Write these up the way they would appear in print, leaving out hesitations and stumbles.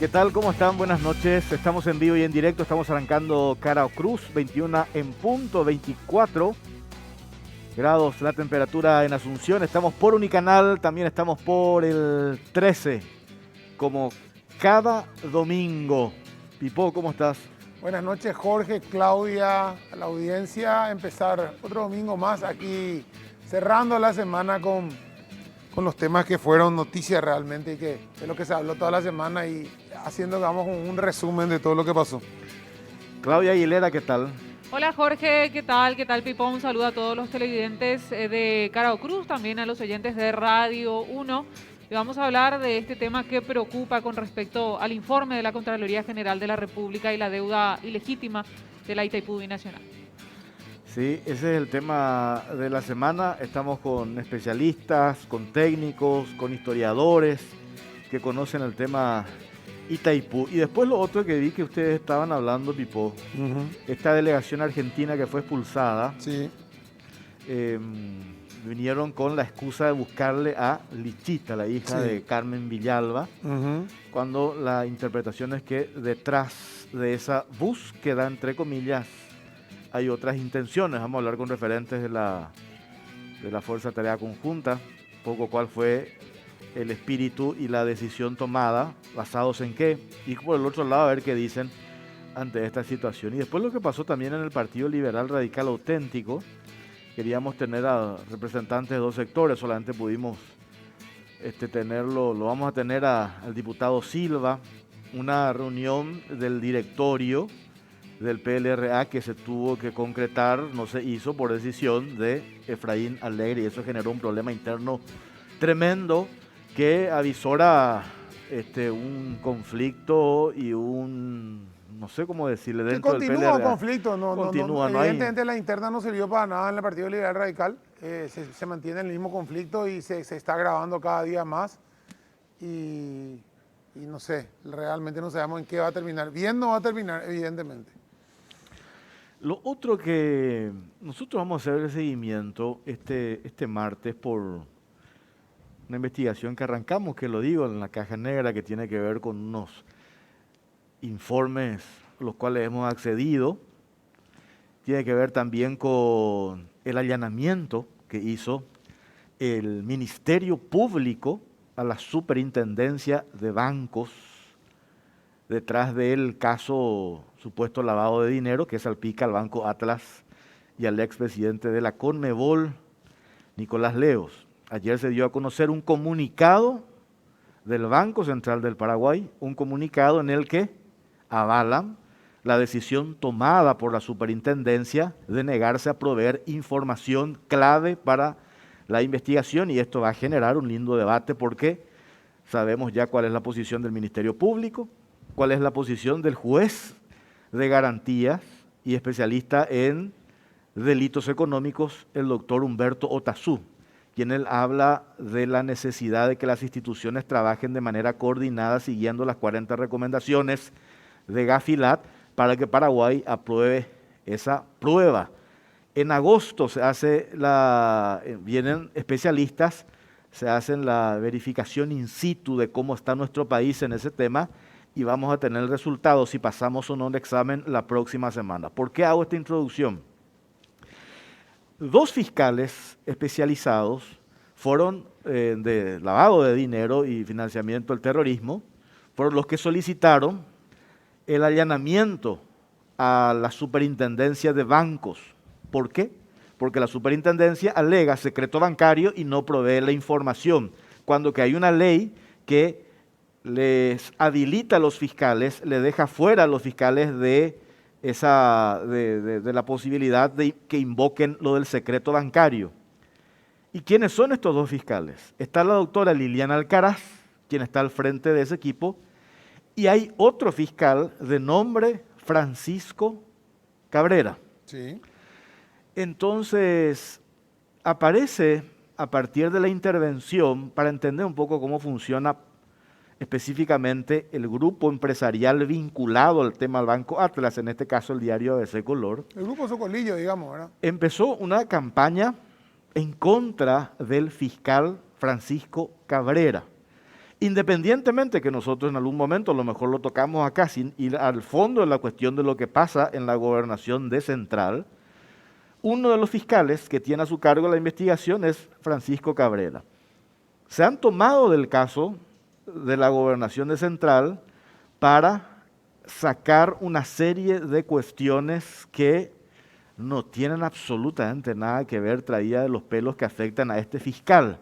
¿Qué tal? ¿Cómo están? Buenas noches. Estamos en vivo y en directo. Estamos arrancando Cara Cruz, 21 en punto, 24 grados la temperatura en Asunción. Estamos por Unicanal, también estamos por el 13, como cada domingo. Pipo, ¿cómo estás? Buenas noches, Jorge, Claudia, a la audiencia. Empezar otro domingo más aquí, cerrando la semana con los temas que fueron noticias realmente y que es lo que se habló toda la semana y haciendo, digamos, un resumen de todo lo que pasó. Claudia Aguilera, ¿qué tal? Hola Jorge, ¿qué tal? ¿Qué tal Pipo? Un saludo a todos los televidentes de Cara Cruz, también a los oyentes de Radio 1. Y vamos a hablar de este tema que preocupa con respecto al informe de la Contraloría General de la República y la deuda ilegítima de la Itaipú Binacional. Sí, ese es el tema de la semana. Estamos con especialistas, con técnicos, con historiadores que conocen el tema Itaipú. Y después lo otro que vi que ustedes estaban hablando, Pipo, esta delegación argentina que fue expulsada, Sí. Vinieron con la excusa de buscarle a Lichita, la hija de Carmen Villalba, cuando la interpretación es que detrás de esa búsqueda, entre comillas, hay otras intenciones. Vamos a hablar con referentes de la Fuerza de Tarea Conjunta, poco cuál fue el espíritu y la decisión tomada, basados en qué, y por el otro lado a ver qué dicen ante esta situación. Y después lo que pasó también en el Partido Liberal Radical Auténtico, queríamos tener a representantes de dos sectores, solamente pudimos tenerlo, lo vamos a tener al diputado Silva, una reunión del directorio del PLRA que se tuvo que concretar, no se hizo por decisión de Efraín Alegre, y eso generó un problema interno tremendo que avisora un conflicto y no sé cómo decirle, dentro del PLRA. Continúa el conflicto, Continúa, no hay... evidentemente la interna no sirvió para nada en el Partido Liberal Radical, se mantiene el mismo conflicto y se está agravando cada día más y no sé, realmente no sabemos en qué va a terminar. Bien no va a terminar, evidentemente. Lo otro que nosotros vamos a hacer el seguimiento este martes por una investigación que arrancamos, que lo digo, en la caja negra, que tiene que ver con unos informes a los cuales hemos accedido. Tiene que ver también con el allanamiento que hizo el Ministerio Público a la Superintendencia de Bancos detrás del caso supuesto lavado de dinero que salpica al Banco Atlas y al expresidente de la Conmebol, Nicolás Leos. Ayer se dio a conocer un comunicado del Banco Central del Paraguay, un comunicado en el que avalan la decisión tomada por la superintendencia de negarse a proveer información clave para la investigación, y esto va a generar un lindo debate porque sabemos ya cuál es la posición del Ministerio Público, cuál es la posición del juez de garantías y especialista en delitos económicos, el doctor Humberto Otazú, quien él habla de la necesidad de que las instituciones trabajen de manera coordinada siguiendo las 40 recomendaciones de Gafilat para que Paraguay apruebe esa prueba. En agosto vienen especialistas, se hacen la verificación in situ de cómo está nuestro país en ese tema y vamos a tener el resultado si pasamos o no el examen la próxima semana. ¿Por qué hago esta introducción? Dos fiscales especializados fueron de lavado de dinero y financiamiento del terrorismo, fueron los que solicitaron el allanamiento a la superintendencia de bancos. ¿Por qué? Porque la superintendencia alega secreto bancario y no provee la información, cuando que hay una ley que les habilita a los fiscales, le deja fuera a los fiscales de la posibilidad de que invoquen lo del secreto bancario. ¿Y quiénes son estos dos fiscales? Está la doctora Liliana Alcaraz, quien está al frente de ese equipo, y hay otro fiscal de nombre Francisco Cabrera. Sí. Entonces, aparece a partir de la intervención, para entender un poco cómo funciona específicamente el grupo empresarial vinculado al tema del Banco Atlas, en este caso el diario ABC Color. El grupo Socolillo, digamos, ¿verdad? Empezó una campaña en contra del fiscal Francisco Cabrera. Independientemente que nosotros en algún momento a lo mejor lo tocamos acá, sin ir al fondo de la cuestión de lo que pasa en la gobernación de Central, uno de los fiscales que tiene a su cargo la investigación es Francisco Cabrera. Se han tomado del caso de la gobernación de Central para sacar una serie de cuestiones que no tienen absolutamente nada que ver, traída de los pelos que afectan a este fiscal.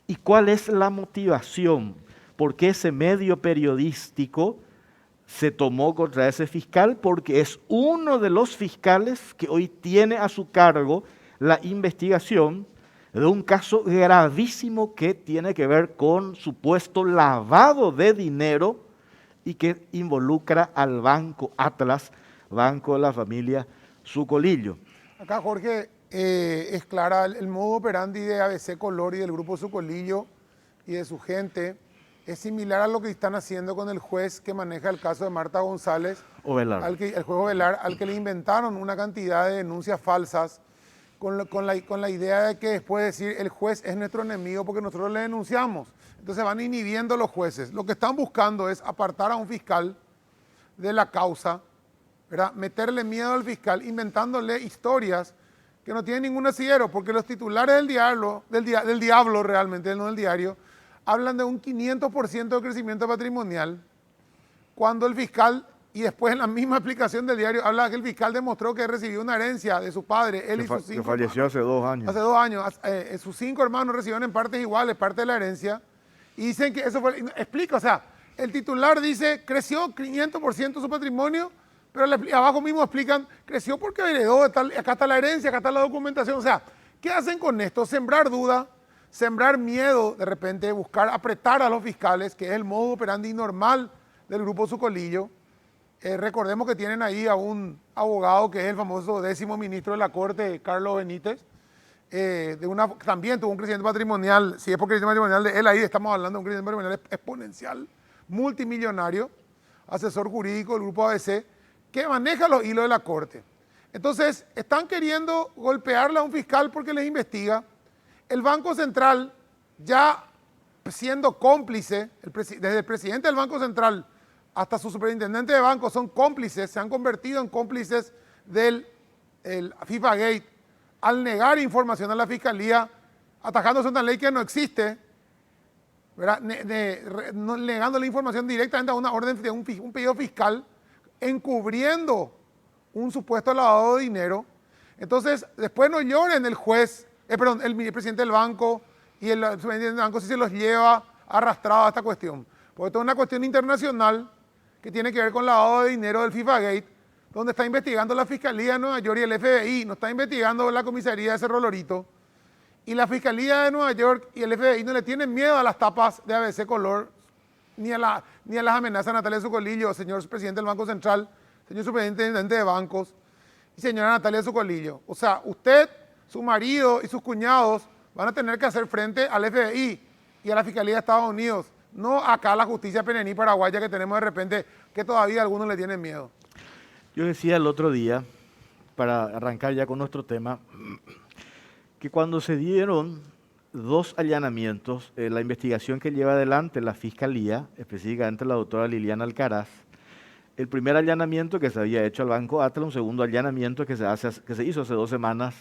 ¿Y cuál es la motivación? ¿Por qué ese medio periodístico se tomó contra ese fiscal? Porque es uno de los fiscales que hoy tiene a su cargo la investigación de un caso gravísimo que tiene que ver con supuesto lavado de dinero y que involucra al Banco Atlas, banco de la familia Sucolillo. Acá, Jorge, es clara el modo operandi de ABC Color y del grupo Sucolillo y de su gente. Es similar a lo que están haciendo con el juez que maneja el caso de Marta González, Ovelar. el juez Ovelar, al que le inventaron una cantidad de denuncias falsas con la idea de que después decir el juez es nuestro enemigo porque nosotros le denunciamos. Entonces van inhibiendo los jueces. Lo que están buscando es apartar a un fiscal de la causa, ¿verdad? Meterle miedo al fiscal, inventándole historias que no tienen ningún asidero, porque los titulares del diablo realmente, no del diario, hablan de un 500% de crecimiento patrimonial, cuando el fiscal, y después en la misma explicación del diario, habla que el fiscal demostró que recibió una herencia de su padre, él y sus 5 que falleció hace 2 años. Hace 2 años. Sus 5 hermanos recibieron en partes iguales parte de la herencia, y dicen que eso fue, explica, o sea, el titular dice, creció 500% su patrimonio, pero abajo mismo explican, creció porque heredó, acá está la herencia, acá está la documentación, o sea, ¿qué hacen con esto? Sembrar duda, sembrar miedo, de repente buscar apretar a los fiscales, que es el modo operandi normal del grupo Sucolillo. Recordemos que tienen ahí a un abogado que es el famoso 10º ministro de la Corte, Carlos Benítez, también tuvo un crecimiento patrimonial, si es por crecimiento patrimonial de él, ahí estamos hablando de un crecimiento patrimonial exponencial, multimillonario, asesor jurídico del grupo ABC, que maneja los hilos de la Corte. Entonces, están queriendo golpearle a un fiscal porque les investiga. El Banco Central, ya siendo cómplice, desde el presidente del Banco Central hasta su superintendente de banco son cómplices, se han convertido en cómplices del FIFA Gate, al negar información a la Fiscalía, atajándose una ley que no existe, ¿verdad? Negando la información directamente a una orden de un pedido fiscal, encubriendo un supuesto lavado de dinero. Entonces, después no lloren el juez, el presidente del banco y el superintendente del banco si se los lleva arrastrado a esta cuestión. Porque esto es una cuestión internacional que tiene que ver con lavado de dinero del FIFA Gate, donde está investigando la Fiscalía de Nueva York y el FBI, no está investigando la comisaría de Cerro Lorito. Y la Fiscalía de Nueva York y el FBI no le tienen miedo a las tapas de ABC Color, ni a las amenazas a Natalia Sucolillo, señor presidente del Banco Central, señor superintendente de bancos y señora Natalia Sucolillo. O sea, usted, su marido y sus cuñados van a tener que hacer frente al FBI y a la Fiscalía de Estados Unidos, no acá a la justicia penení paraguaya que tenemos de repente, que todavía a algunos le tienen miedo. Yo decía el otro día, para arrancar ya con nuestro tema, que cuando se dieron 2 allanamientos, la investigación que lleva adelante la Fiscalía, específicamente la doctora Liliana Alcaraz, el primer allanamiento que se había hecho al Banco Atlas, un segundo allanamiento que se hizo hace 2 semanas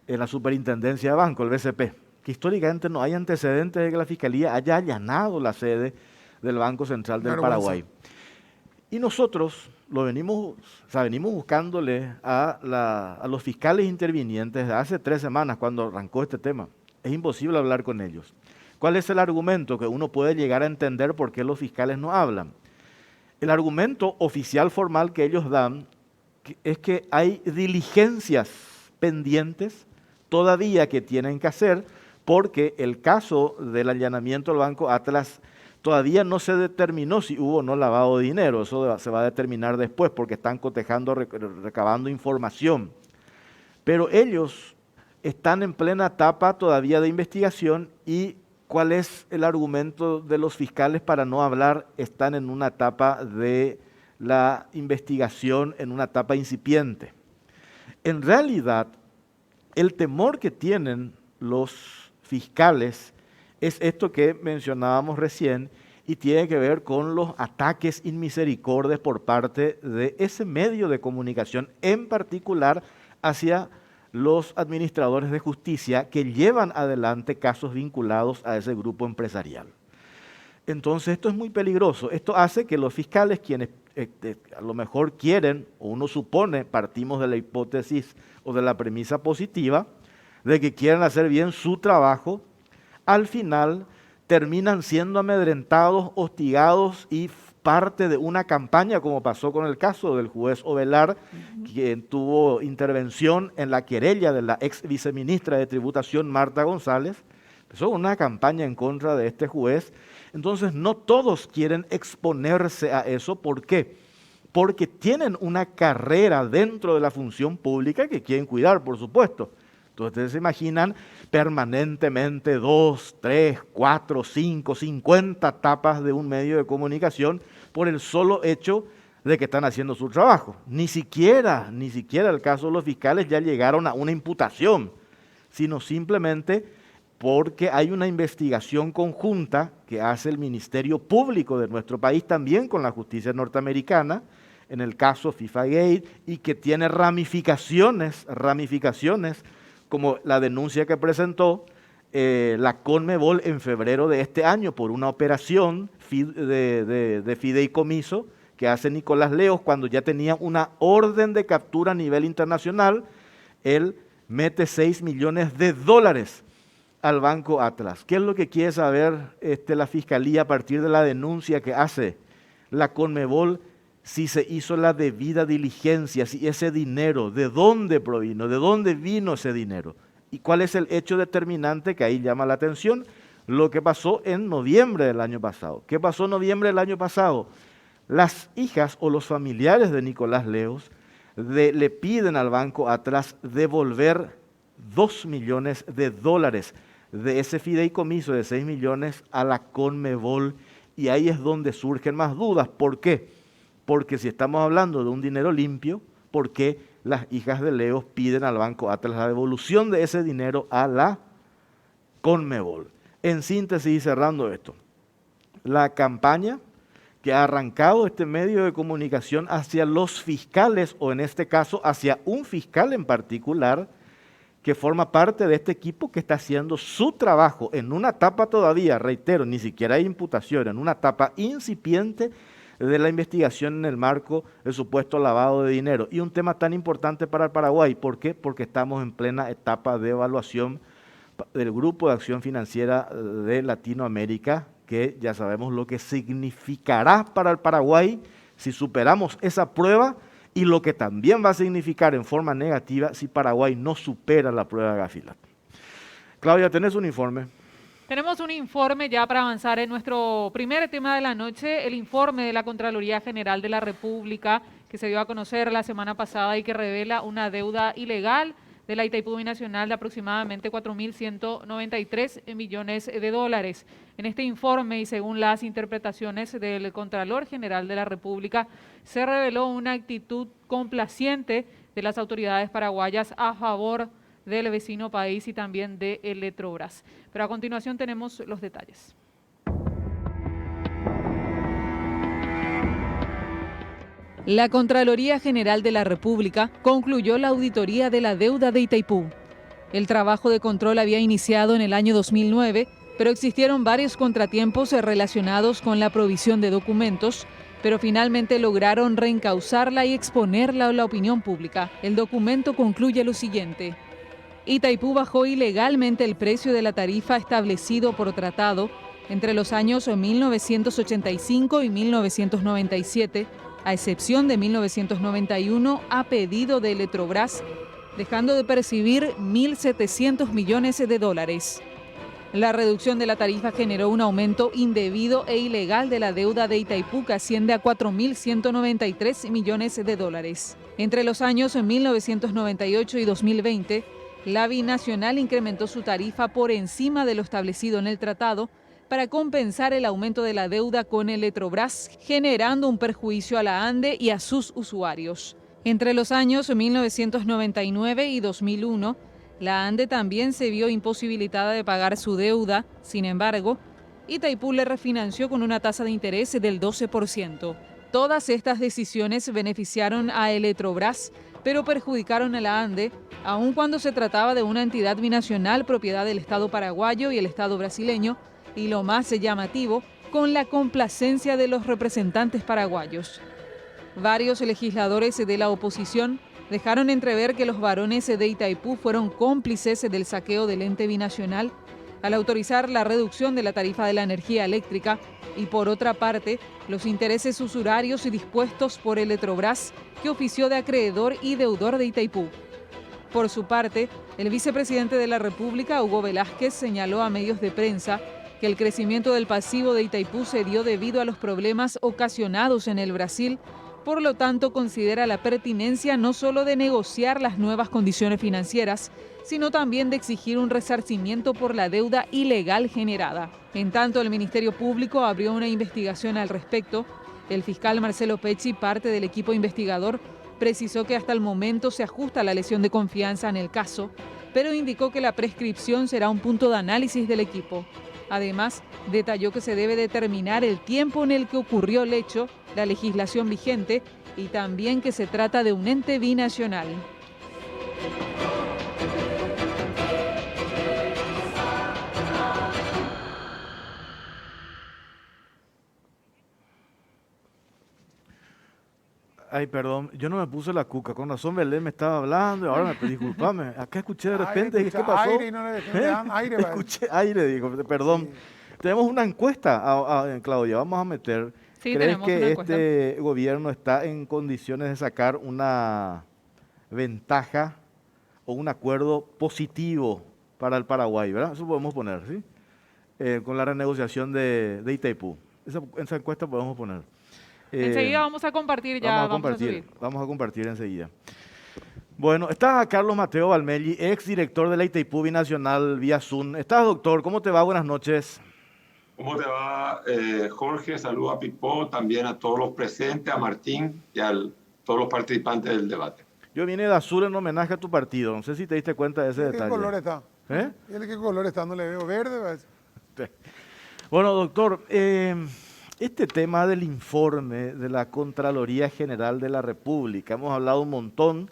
en la Superintendencia de Banco, el BCP, que históricamente no hay antecedentes de que la Fiscalía haya allanado la sede del Banco Central del Paraguay. Y nosotros venimos buscándole a los fiscales intervinientes desde hace 3 semanas cuando arrancó este tema. Es imposible hablar con ellos. ¿Cuál es el argumento que uno puede llegar a entender por qué los fiscales no hablan? El argumento oficial formal que ellos dan es que hay diligencias pendientes todavía que tienen que hacer porque el caso del allanamiento al Banco Atlas todavía no se determinó si hubo o no lavado de dinero. Eso se va a determinar después porque están cotejando, recabando información. Pero ellos están en plena etapa todavía de investigación y ¿cuál es el argumento de los fiscales para no hablar? Están en una etapa de la investigación, en una etapa incipiente. En realidad, el temor que tienen los fiscales es esto que mencionábamos recién y tiene que ver con los ataques inmisericordios por parte de ese medio de comunicación, en particular hacia los administradores de justicia que llevan adelante casos vinculados a ese grupo empresarial. Entonces esto es muy peligroso. Esto hace que los fiscales, quienes a lo mejor quieren, o uno supone, partimos de la hipótesis o de la premisa positiva, de que quieren hacer bien su trabajo, al final terminan siendo amedrentados, hostigados y parte de una campaña, como pasó con el caso del juez Ovelar, quien tuvo intervención en la querella de la ex viceministra de Tributación, Marta González. Empezó una campaña en contra de este juez. Entonces, no todos quieren exponerse a eso. ¿Por qué? Porque tienen una carrera dentro de la función pública que quieren cuidar, por supuesto. Entonces, ustedes se imaginan permanentemente 2, 3, 4, 5, 50 tapas de un medio de comunicación por el solo hecho de que están haciendo su trabajo. Ni siquiera el caso de los fiscales ya llegaron a una imputación, sino simplemente porque hay una investigación conjunta que hace el Ministerio Público de nuestro país también con la justicia norteamericana, en el caso FIFA Gate, y que tiene ramificaciones como la denuncia que presentó la Conmebol en febrero de este año por una operación de fideicomiso que hace Nicolás Leos cuando ya tenía una orden de captura a nivel internacional. Él mete $6 millones al Banco Atlas. ¿Qué es lo que quiere saber la Fiscalía a partir de la denuncia que hace la Conmebol? Si se hizo la debida diligencia, si ese dinero, ¿de dónde provino? ¿De dónde vino ese dinero? ¿Y cuál es el hecho determinante que ahí llama la atención? Lo que pasó en noviembre del año pasado. ¿Qué pasó en noviembre del año pasado? Las hijas o los familiares de Nicolás Leos le piden al Banco Atlas devolver $2 millones de ese fideicomiso de 6 millones a la Conmebol, y ahí es donde surgen más dudas. ¿Por qué? Porque si estamos hablando de un dinero limpio, ¿por qué las hijas de Leos piden al Banco Atlas la devolución de ese dinero a la Conmebol? En síntesis y cerrando esto, la campaña que ha arrancado este medio de comunicación hacia los fiscales, o en este caso hacia un fiscal en particular, que forma parte de este equipo que está haciendo su trabajo en una etapa todavía, reitero, ni siquiera hay imputación, en una etapa incipiente de la investigación en el marco del supuesto lavado de dinero. Y un tema tan importante para el Paraguay. ¿Por qué? Porque estamos en plena etapa de evaluación del Grupo de Acción Financiera de Latinoamérica, que ya sabemos lo que significará para el Paraguay si superamos esa prueba, y lo que también va a significar en forma negativa si Paraguay no supera la prueba de Gafilat. Claudia, ¿tenés un informe? Tenemos un informe ya para avanzar en nuestro primer tema de la noche, el informe de la Contraloría General de la República que se dio a conocer la semana pasada y que revela una deuda ilegal de la Itaipú Binacional de aproximadamente 4.193 millones de dólares. En este informe y según las interpretaciones del Contralor General de la República, se reveló una actitud complaciente de las autoridades paraguayas a favor del vecino país y también de Eletrobras. Pero a continuación tenemos los detalles. La Contraloría General de la República concluyó la auditoría de la deuda de Itaipú. El trabajo de control había iniciado en el año 2009, pero existieron varios contratiempos relacionados con la provisión de documentos, pero finalmente lograron reencauzarla y exponerla a la opinión pública. El documento concluye lo siguiente: Itaipú bajó ilegalmente el precio de la tarifa establecido por tratado entre los años 1985 y 1997, a excepción de 1991, a pedido de Eletrobras, dejando de percibir 1.700 millones de dólares. La reducción de la tarifa generó un aumento indebido e ilegal de la deuda de Itaipú, que asciende a 4.193 millones de dólares. Entre los años 1998 y 2020, la binacional incrementó su tarifa por encima de lo establecido en el tratado para compensar el aumento de la deuda con Eletrobras, generando un perjuicio a la ANDE y a sus usuarios. Entre los años 1999 y 2001, la ANDE también se vio imposibilitada de pagar su deuda. Sin embargo, Itaipú le refinanció con una tasa de interés del 12%. Todas estas decisiones beneficiaron a Eletrobras, pero perjudicaron a la ANDE, aun cuando se trataba de una entidad binacional propiedad del Estado paraguayo y el Estado brasileño, y lo más llamativo, con la complacencia de los representantes paraguayos. Varios legisladores de la oposición dejaron entrever que los varones de Itaipú fueron cómplices del saqueo del ente binacional al autorizar la reducción de la tarifa de la energía eléctrica y, por otra parte, los intereses usurarios y dispuestos por Eletrobras, que ofició de acreedor y deudor de Itaipú. Por su parte, el vicepresidente de la República, Hugo Velázquez, señaló a medios de prensa que el crecimiento del pasivo de Itaipú se dio debido a los problemas ocasionados en el Brasil. Por lo tanto, considera la pertinencia no solo de negociar las nuevas condiciones financieras, sino también de exigir un resarcimiento por la deuda ilegal generada. En tanto, el Ministerio Público abrió una investigación al respecto. El fiscal Marcelo Pecci, parte del equipo investigador, precisó que hasta el momento se ajusta la lesión de confianza en el caso, pero indicó que la prescripción será un punto de análisis del equipo. Además, detalló que se debe determinar el tiempo en el que ocurrió el hecho, la legislación vigente y también que se trata de un ente binacional. Ay, perdón, yo no me puse la cuca, con razón Belén me estaba hablando, y ahora disculpame, acá escuché de repente, ¿qué pasó? Aire y no le dan aire. Escuché aire, digo, perdón. Sí. Tenemos una encuesta, Claudia, vamos a meter. Sí, ¿Crees tenemos que una encuesta. este gobierno está en condiciones de sacar una ventaja o un acuerdo positivo para el Paraguay, ¿verdad? Eso podemos poner, ¿sí? Con la renegociación de Itaipú. Esa encuesta podemos poner. Enseguida vamos a compartir ya, vamos a subir. Vamos a compartir enseguida. Bueno, está Carlos Mateo Valmelli, ex director de la Itaipú Binacional vía Zoom. ¿Estás, doctor? ¿Cómo te va? Buenas noches. ¿Cómo te va, Jorge? Saludo a Pipo, también a todos los presentes, a Martín y a todos los participantes del debate. Yo vine de azul en homenaje a tu partido. No sé si te diste cuenta de ese detalle. ¿Qué color está? ¿Eh? ¿Y qué color está? No le veo. ¿Verde? Parece. Bueno, doctor, este tema del informe de la Contraloría General de la República, hemos hablado un montón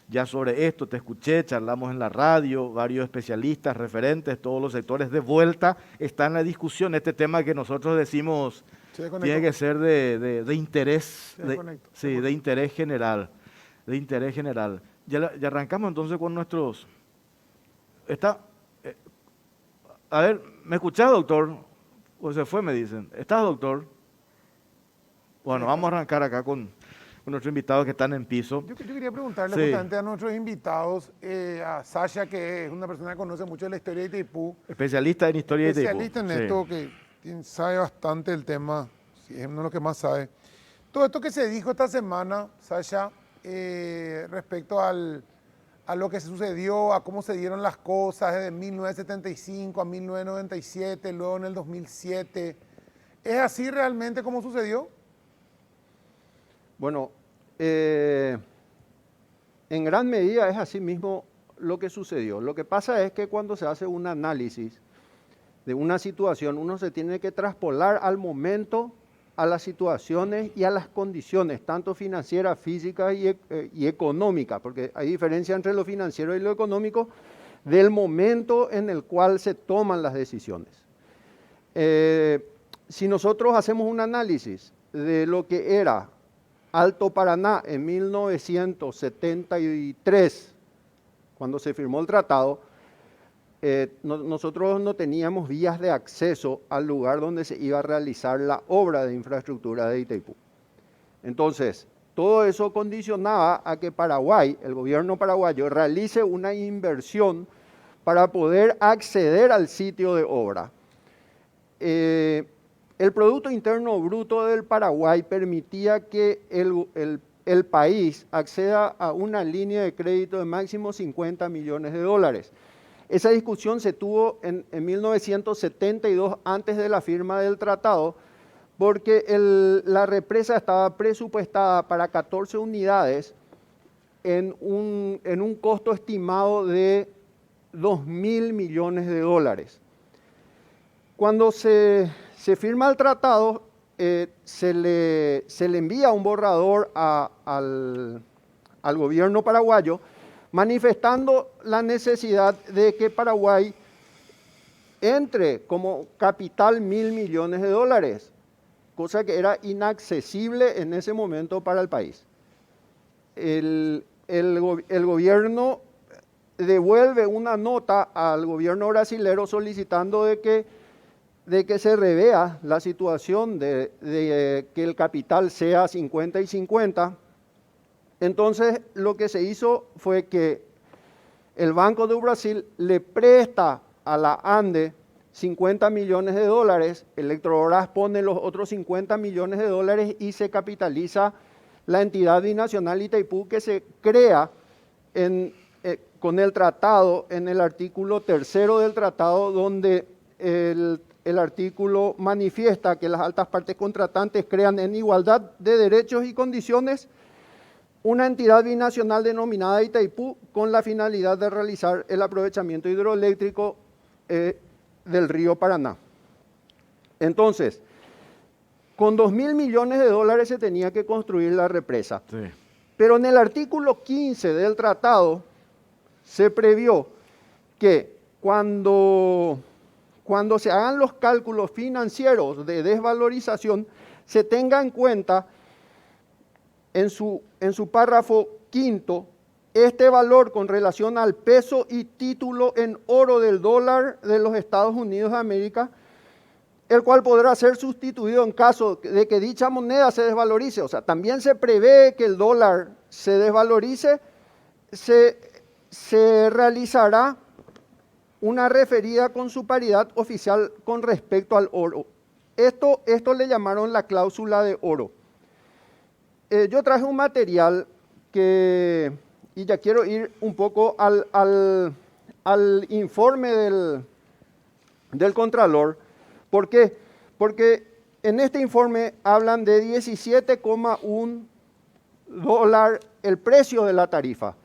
ya sobre esto, te escuché, charlamos en la radio, varios especialistas, referentes, todos los sectores de vuelta, está en la discusión este tema que nosotros decimos tiene que ser de interés, de interés general, de interés general. Ya arrancamos entonces con nuestros... A ver, ¿me escuchás, doctor? O se fue, me dicen. ¿Estás, doctor? Bueno, vamos a arrancar acá con nuestros invitados que están en piso. Yo quería preguntarle justamente a nuestros invitados, a Sasha, que es una persona que conoce mucho de la historia de Itaipú. Especialista en historia de Itaipú. Especialista en esto, que sabe bastante el tema, sí, es uno de los que más sabe. Todo esto que se dijo esta semana, Sasha, respecto a lo que sucedió, a cómo se dieron las cosas desde 1975 a 1997, luego en el 2007, ¿es así realmente como sucedió? Bueno, en gran medida es así mismo lo que sucedió. Lo que pasa es que cuando se hace un análisis de una situación, uno se tiene que traspolar al momento, a las situaciones y a las condiciones, tanto financieras, físicas y económicas, porque hay diferencia entre lo financiero y lo económico del momento en el cual se toman las decisiones. Si nosotros hacemos un análisis de lo que era Alto Paraná en 1973, cuando se firmó el tratado, nosotros no teníamos vías de acceso al lugar donde se iba a realizar la obra de infraestructura de Itaipú. Entonces, todo eso condicionaba a que Paraguay, el gobierno paraguayo, realice una inversión para poder acceder al sitio de obra. El Producto Interno Bruto del Paraguay permitía que el país acceda a una línea de crédito de máximo 50 millones de dólares. Esa discusión se tuvo en 1972, antes de la firma del tratado, porque la represa estaba presupuestada para 14 unidades en un costo estimado de 2.000 millones de dólares. Cuando se firma el tratado, se le envía un borrador al gobierno paraguayo manifestando la necesidad de que Paraguay entre como capital $1.000 millones, cosa que era inaccesible en ese momento para el país. El gobierno devuelve una nota al gobierno brasilero solicitando de que se revea la situación de que el capital sea 50 y 50. Entonces, lo que se hizo fue que el Banco do Brasil le presta a la ANDE $50 millones, Electrobras pone los otros $50 millones y se capitaliza la entidad binacional Itaipú, que se crea con el tratado, en el artículo 3 del tratado, donde el artículo manifiesta que las altas partes contratantes crean en igualdad de derechos y condiciones una entidad binacional denominada Itaipú con la finalidad de realizar el aprovechamiento hidroeléctrico del río Paraná. Entonces, con $2.000 millones se tenía que construir la represa. Sí. Pero en el artículo 15 del tratado se previó que cuando se hagan los cálculos financieros de desvalorización, se tenga en cuenta en su párrafo quinto este valor con relación al peso y título en oro del dólar de los Estados Unidos de América, el cual podrá ser sustituido en caso de que dicha moneda se desvalorice. O sea, también se prevé que el dólar se desvalorice, se realizará una referida con su paridad oficial con respecto al oro. Esto le llamaron la cláusula de oro. Yo traje un material y ya quiero ir un poco al informe del Contralor. ¿Por qué? Porque en este informe hablan de $17,1 el precio de la tarifa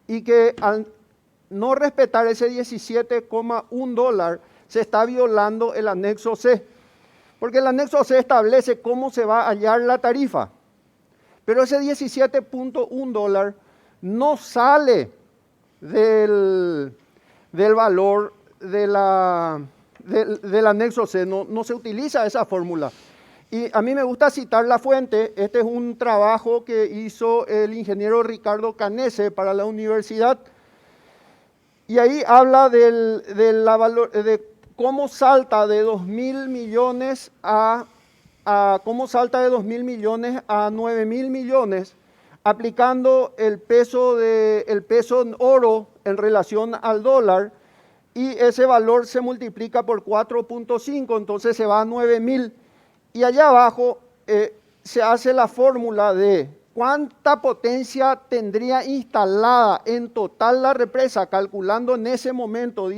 y que al no respetar ese $17,1 se está violando el anexo C, porque el anexo C establece cómo se va a hallar la tarifa, pero ese $17,1 no sale del valor del anexo C, no se utiliza esa fórmula. Y a mí me gusta citar la fuente. Este es un trabajo que hizo el ingeniero Ricardo Canese para la universidad, y ahí habla de cómo salta de 2.000 millones cómo salta de 2.000 millones a 9.000 millones, aplicando el peso en oro en relación al dólar, y ese valor se multiplica por 4.5, entonces se va a 9.000. Y allá abajo se hace la fórmula de cuánta potencia tendría instalada en total la represa, calculando en ese momento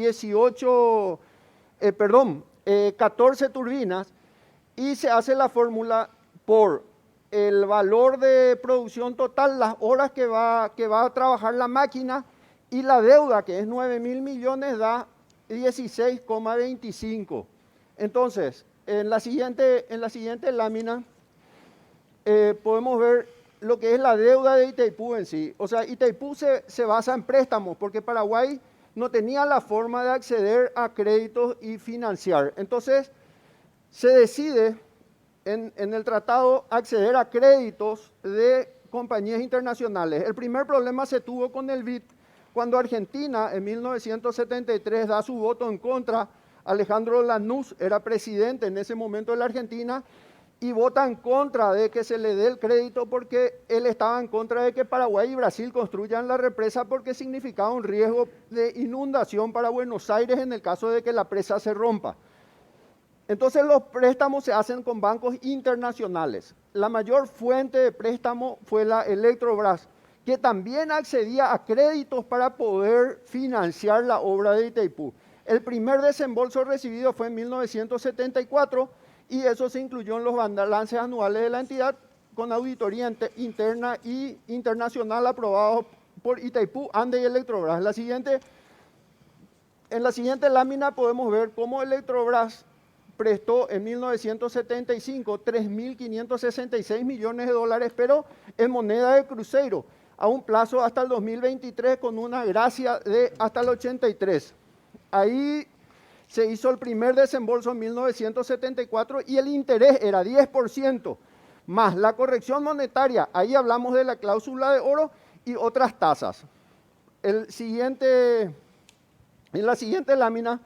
14 turbinas, y se hace la fórmula por el valor de producción total, las horas que va a trabajar la máquina, y la deuda, que es 9.000 millones, da 16,25. Entonces, en la siguiente lámina podemos ver lo que es la deuda de Itaipú en sí. O sea, Itaipú se basa en préstamos, porque Paraguay no tenía la forma de acceder a créditos y financiar. Entonces, se decide en el tratado acceder a créditos de compañías internacionales. El primer problema se tuvo con el BID, cuando Argentina en 1973 da su voto en contra. Alejandro Lanús era presidente en ese momento de la Argentina y vota en contra de que se le dé el crédito, porque él estaba en contra de que Paraguay y Brasil construyan la represa, porque significaba un riesgo de inundación para Buenos Aires en el caso de que la presa se rompa. Entonces los préstamos se hacen con bancos internacionales. La mayor fuente de préstamo fue la Electrobras, que también accedía a créditos para poder financiar la obra de Itaipú. El primer desembolso recibido fue en 1974 y eso se incluyó en los balances anuales de la entidad, con auditoría interna y internacional aprobados por Itaipú, ANDE y Electrobras. En la siguiente lámina podemos ver cómo Electrobras prestó en 1975 $3.566 millones, pero en moneda de cruceiro, a un plazo hasta el 2023 con una gracia de hasta el 83. Ahí se hizo el primer desembolso en 1974 y el interés era 10%, más la corrección monetaria. Ahí hablamos de la cláusula de oro y otras tasas. En la siguiente lámina,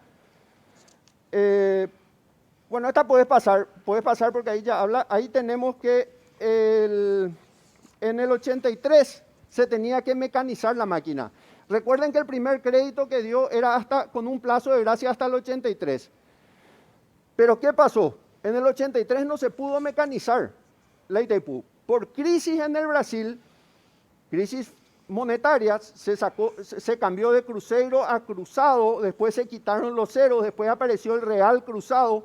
bueno, esta puedes pasar porque ahí ya habla. Ahí tenemos que en el 83 se tenía que mecanizar la máquina. Recuerden que el primer crédito que dio era hasta con un plazo de gracia hasta el 83. Pero ¿qué pasó? En el 83 no se pudo mecanizar la Itaipú. Por crisis en el Brasil, crisis monetarias, se cambió de cruceiro a cruzado, después se quitaron los ceros, después apareció el real cruzado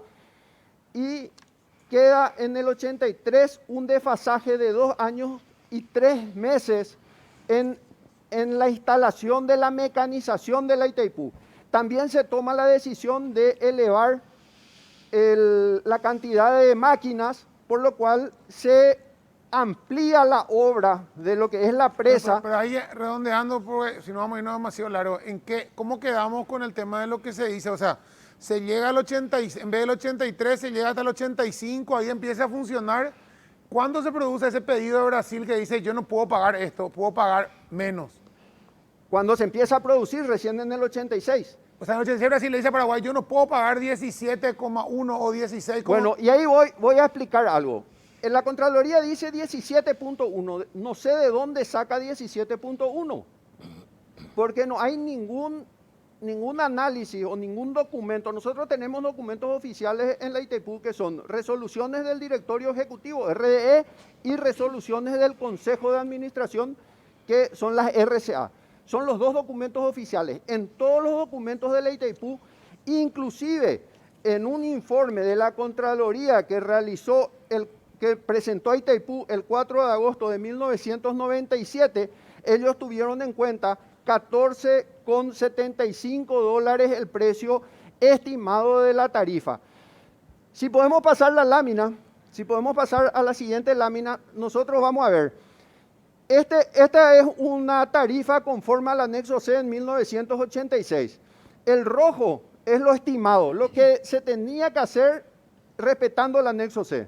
y queda en el 83 un desfasaje de 2 años y 3 meses en la instalación de la mecanización de la Itaipú. También se toma la decisión de elevar la cantidad de máquinas, por lo cual se amplía la obra de lo que es la presa. Pero ahí redondeando, porque si no vamos a irnos demasiado largo, ¿cómo quedamos con el tema de lo que se dice? O sea, se llega al 80, en vez del 83 se llega hasta el 85, ahí empieza a funcionar. ¿Cuándo se produce ese pedido de Brasil que dice yo no puedo pagar esto, puedo pagar menos? Cuando se empieza a producir recién en el 86. O sea, en el 86 Brasil le dice a Paraguay yo no puedo pagar 17,1 o 16. Bueno, y ahí voy a explicar algo. En la Contraloría dice 17.1, no sé de dónde saca 17.1, porque no hay ningún análisis o ningún documento. Nosotros tenemos documentos oficiales en la Itaipú que son resoluciones del Directorio Ejecutivo, RDE, y resoluciones del Consejo de Administración, que son las RCA. Son los dos documentos oficiales. En todos los documentos de la Itaipú, inclusive en un informe de la Contraloría que presentó a Itaipú el 4 de agosto de 1997, ellos tuvieron en cuenta $14,75 el precio estimado de la tarifa. Si podemos pasar la lámina, si podemos pasar a la siguiente lámina, nosotros vamos a ver. Esta es una tarifa conforme al anexo C en 1986. El rojo es lo estimado, lo que se tenía que hacer respetando el anexo C.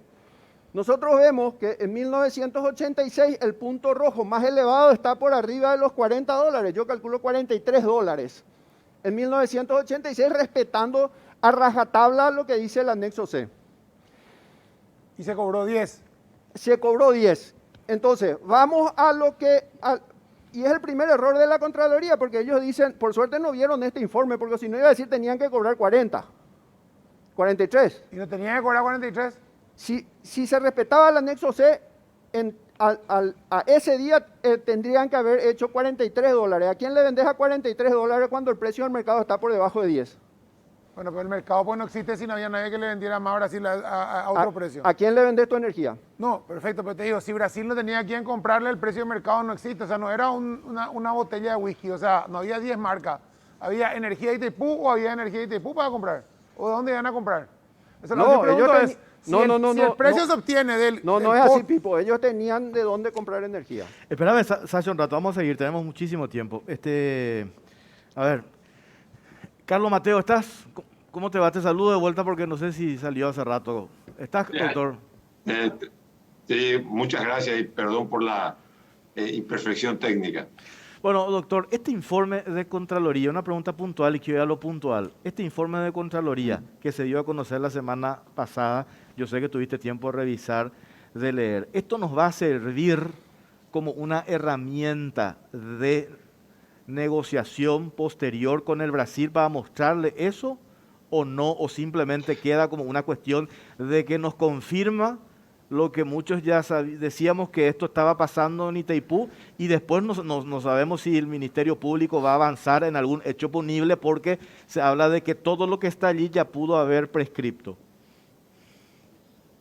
Nosotros vemos que en 1986 el punto rojo más elevado está por arriba de los $40, yo calculo $43. En 1986 respetando a rajatabla lo que dice el anexo C. Y se cobró 10. Se cobró 10. Entonces, vamos a lo que... y es el primer error de la Contraloría, porque ellos dicen, por suerte no vieron este informe, porque si no iba a decir tenían que cobrar 40, 43. ¿Y no tenían que cobrar 43? Si se respetaba el anexo C, a ese día tendrían que haber hecho $43. ¿A quién le vendes a $43 cuando el precio del mercado está por debajo de 10? Bueno, pero el mercado pues no existe si no había nadie que le vendiera más a Brasil a otro precio. ¿A quién le vendes tu energía? No, perfecto, pero te digo, si Brasil no tenía a quién comprarle, el precio del mercado no existe. O sea, no era una botella de whisky, o sea, no había 10 marcas. Había energía de Itaipú o había energía de Itaipú para comprar. ¿O de dónde iban a comprar? Eso es lo que pregunto es, si el precio se obtiene del... No es así, Pipo. Ellos tenían de dónde comprar energía. Espérame, Sacha, un rato. Vamos a seguir. Tenemos muchísimo tiempo. A ver. Carlos Mateo, ¿estás? ¿Cómo te va? Te saludo de vuelta porque no sé si salió hace rato. ¿Estás, doctor? Sí, muchas gracias y perdón por la imperfección técnica. Bueno, doctor, este informe de Contraloría, una pregunta puntual y quiero ir a lo puntual. Este informe de Contraloría que se dio a conocer la semana pasada, yo sé que tuviste tiempo de revisar, de leer. ¿Esto nos va a servir como una herramienta de negociación posterior con el Brasil para mostrarle eso o no? ¿O simplemente queda como una cuestión de que nos confirma lo que muchos ya decíamos que esto estaba pasando en Itaipú y después no sabemos si el Ministerio Público va a avanzar en algún hecho punible porque se habla de que todo lo que está allí ya pudo haber prescripto?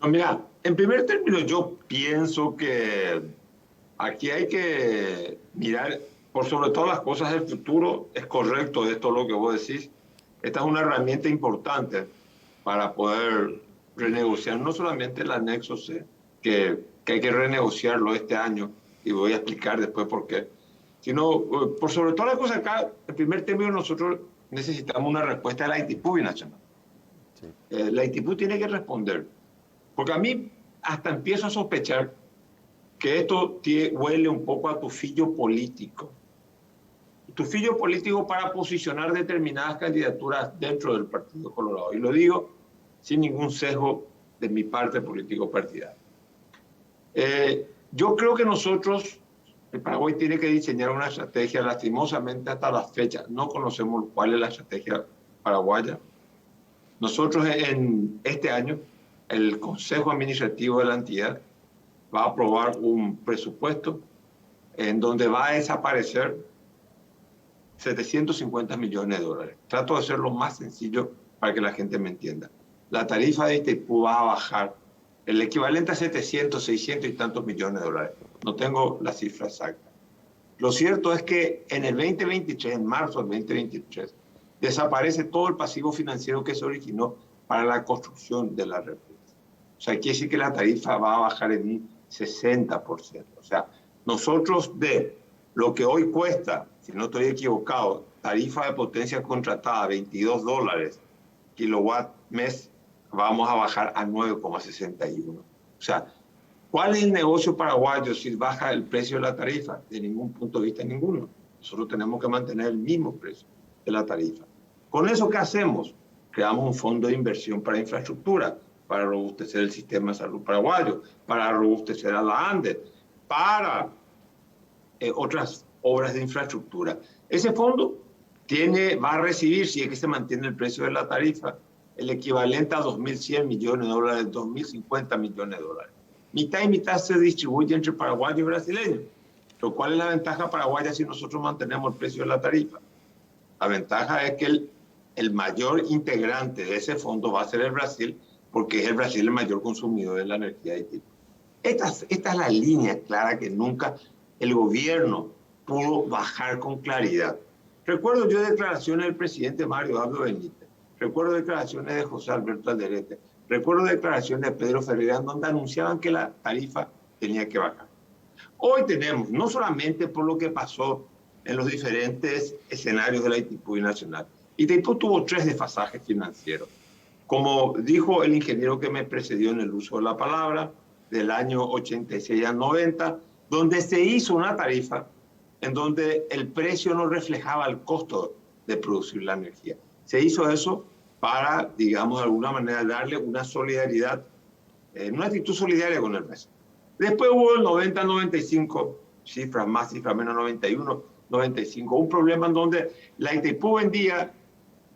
No, mira, en primer término yo pienso que aquí hay que mirar por sobre todas las cosas del futuro. Es correcto esto lo que vos decís. Esta es una herramienta importante para poder renegociar no solamente el anexo C, que hay que renegociarlo este año, y voy a explicar después por qué, sino por sobre todas las cosas acá, en primer término nosotros necesitamos una respuesta de la ITIPU binacional. Sí. La ITIPU tiene que responder, porque a mí hasta empiezo a sospechar que esto huele un poco a tufillo político. Tufillo político para posicionar determinadas candidaturas dentro del Partido Colorado. Y lo digo sin ningún sesgo de mi parte político partidario. Yo creo que nosotros, el Paraguay tiene que diseñar una estrategia. Lastimosamente hasta la fecha no conocemos cuál es la estrategia paraguaya. Nosotros en este año, el Consejo Administrativo de la entidad va a aprobar un presupuesto en donde va a desaparecer 750 millones de dólares. Trato de hacerlo más sencillo para que la gente me entienda. La tarifa de Itaipú va a bajar el equivalente a 700, 600 y tantos millones de dólares. No tengo la cifra exacta. Lo cierto es que en el 2023, en marzo del 2023, desaparece todo el pasivo financiero que se originó para la construcción de la represa. O sea, quiere decir que la tarifa va a bajar en un 60%. O sea, nosotros de lo que hoy cuesta, si no estoy equivocado, tarifa de potencia contratada, $22 kilowatt mes, vamos a bajar a 9,61. O sea, ¿cuál es el negocio paraguayo si baja el precio de la tarifa? De ningún punto de vista ninguno. Nosotros tenemos que mantener el mismo precio de la tarifa. ¿Con eso qué hacemos? Creamos un fondo de inversión para infraestructura, para robustecer el sistema de salud paraguayo, para robustecer a la ANDE, para otras obras de infraestructura. Ese fondo va a recibir, si es que se mantiene el precio de la tarifa, el equivalente a 2.100 millones de dólares, 2.050 millones de dólares. Mitad y mitad se distribuye entre paraguayos y brasileños. Pero ¿cuál es la ventaja paraguaya si nosotros mantenemos el precio de la tarifa? La ventaja es que el mayor integrante de ese fondo va a ser el Brasil, porque es el Brasil el mayor consumidor de la energía de tipo. Esta es la línea clara que nunca el gobierno pudo bajar con claridad. Recuerdo yo declaraciones del presidente Mario Abdo Benítez, recuerdo declaraciones de José Alberto Alderete, recuerdo declaraciones de Pedro Ferreira, donde anunciaban que la tarifa tenía que bajar. Hoy tenemos, no solamente por lo que pasó en los diferentes escenarios de la ITIPU nacional, Itaipú tuvo 3 desfasajes financieros. Como dijo el ingeniero que me precedió en el uso de la palabra, del año 86 al 90, donde se hizo una tarifa en donde el precio no reflejaba el costo de producir la energía. Se hizo eso para, digamos, de alguna manera darle una solidaridad, una actitud solidaria con el precio. Después hubo el 90-95, cifras más, cifras menos, 91-95, un problema en donde la Itaipú vendía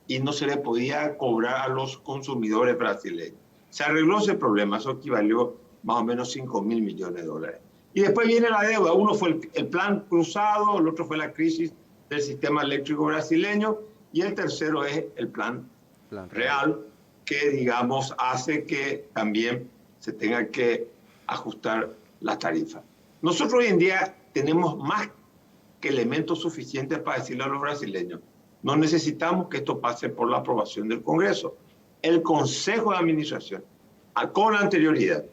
y no se le podía cobrar a los consumidores brasileños. Se arregló ese problema, eso equivalió más o menos 5.000 millones de dólares. Y después viene la deuda, uno fue el plan cruzado, el otro fue la crisis del sistema eléctrico brasileño, y el tercero es el plan real, que digamos hace que también se tenga que ajustar las tarifas. Nosotros hoy en día tenemos más que elementos suficientes para decirle a los brasileños: no necesitamos que esto pase por la aprobación del Congreso. El Consejo de Administración, con anterioridad,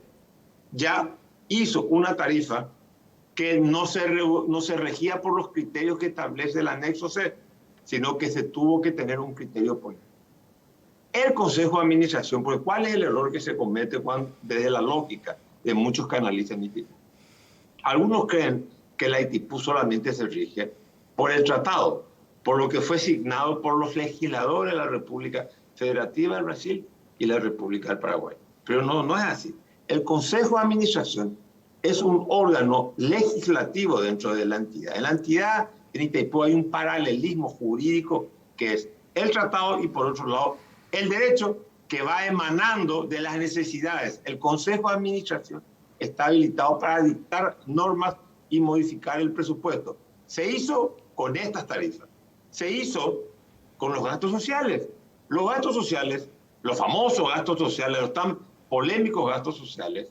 ya hizo una tarifa que no se regía por los criterios que establece el anexo C, sino que se tuvo que tener un criterio político. El Consejo de Administración, porque ¿cuál es el error que se comete desde la lógica de muchos que analizan ITIPU? Algunos creen que la ITIPU solamente se rige por el tratado, por lo que fue asignado por los legisladores de la República Federativa del Brasil y la República del Paraguay. Pero no es así. El Consejo de Administración es un órgano legislativo dentro de la entidad. En la entidad, en Itaipú, hay un paralelismo jurídico que es el tratado y, por otro lado, el derecho que va emanando de las necesidades. El Consejo de Administración está habilitado para dictar normas y modificar el presupuesto. Se hizo con estas tarifas. Se hizo con los gastos sociales. Los gastos sociales, los famosos gastos sociales, los tan polémicos gastos sociales,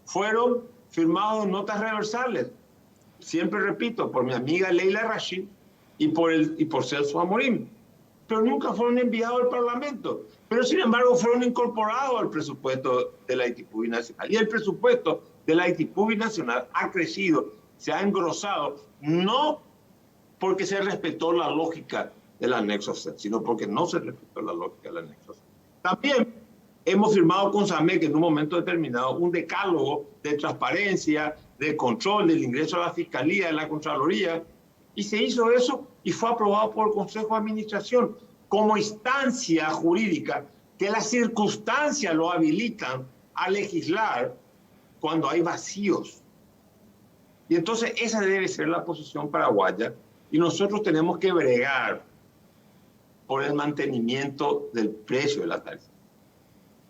fueron firmados en notas reversales. Siempre repito, por mi amiga Leila Rashid y por Celso Amorim. pero nunca fueron enviados al Parlamento. Pero sin embargo fueron incorporados al presupuesto de la ITIPU binacional. Y el presupuesto de la ITIPU binacional ha crecido, se ha engrosado, no porque se respetó la lógica del anexo C, sino porque no se respetó la lógica del anexo C. También hemos firmado con SAMEC en un momento determinado un decálogo de transparencia, de control del ingreso a la Fiscalía, de la Contraloría, y se hizo eso y fue aprobado por el Consejo de Administración como instancia jurídica que las circunstancias lo habilitan a legislar cuando hay vacíos. Y entonces esa debe ser la posición paraguaya y nosotros tenemos que bregar por el mantenimiento del precio de la tarifa.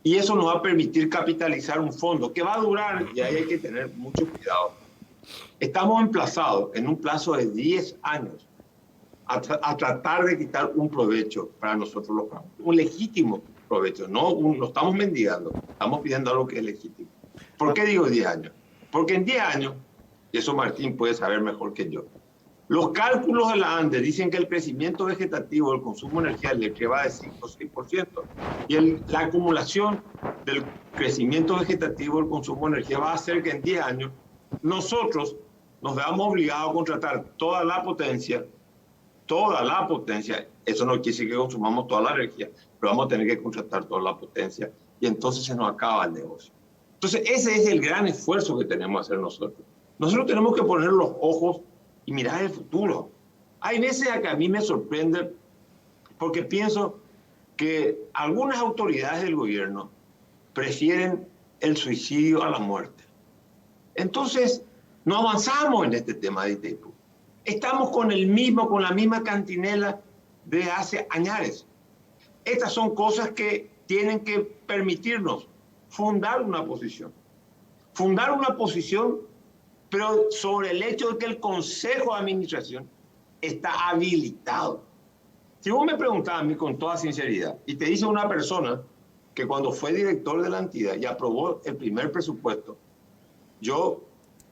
Y eso nos va a permitir capitalizar un fondo que va a durar, y ahí hay que tener mucho cuidado. Estamos emplazados en un plazo de 10 años a tratar de quitar un provecho para nosotros los pagos. Un legítimo provecho, no estamos mendigando, estamos pidiendo algo que es legítimo. ¿Por qué digo 10 años? Porque en 10 años, y eso Martín puede saber mejor que yo, los cálculos de la ANDE dicen que el crecimiento vegetativo del consumo de energía eléctrica va de 5 o 6%. Y la acumulación del crecimiento vegetativo del consumo de energía va a hacer que en 10 años nosotros nos veamos obligados a contratar toda la potencia. Eso no quiere decir que consumamos toda la energía, pero vamos a tener que contratar toda la potencia y entonces se nos acaba el negocio. Entonces ese es el gran esfuerzo que tenemos que hacer nosotros. Nosotros tenemos que poner los ojos y mirar el futuro. Hay veces que a mí me sorprende porque pienso que algunas autoridades del gobierno prefieren el suicidio a la muerte. Entonces, no avanzamos en este tema de Itaipú. Estamos con la misma cantinela de hace años. Estas son cosas que tienen que permitirnos fundar una posición. Fundar una posición, pero sobre el hecho de que el Consejo de Administración está habilitado. Si vos me preguntás a mí con toda sinceridad, y te dice una persona que cuando fue director de la entidad y aprobó el primer presupuesto, yo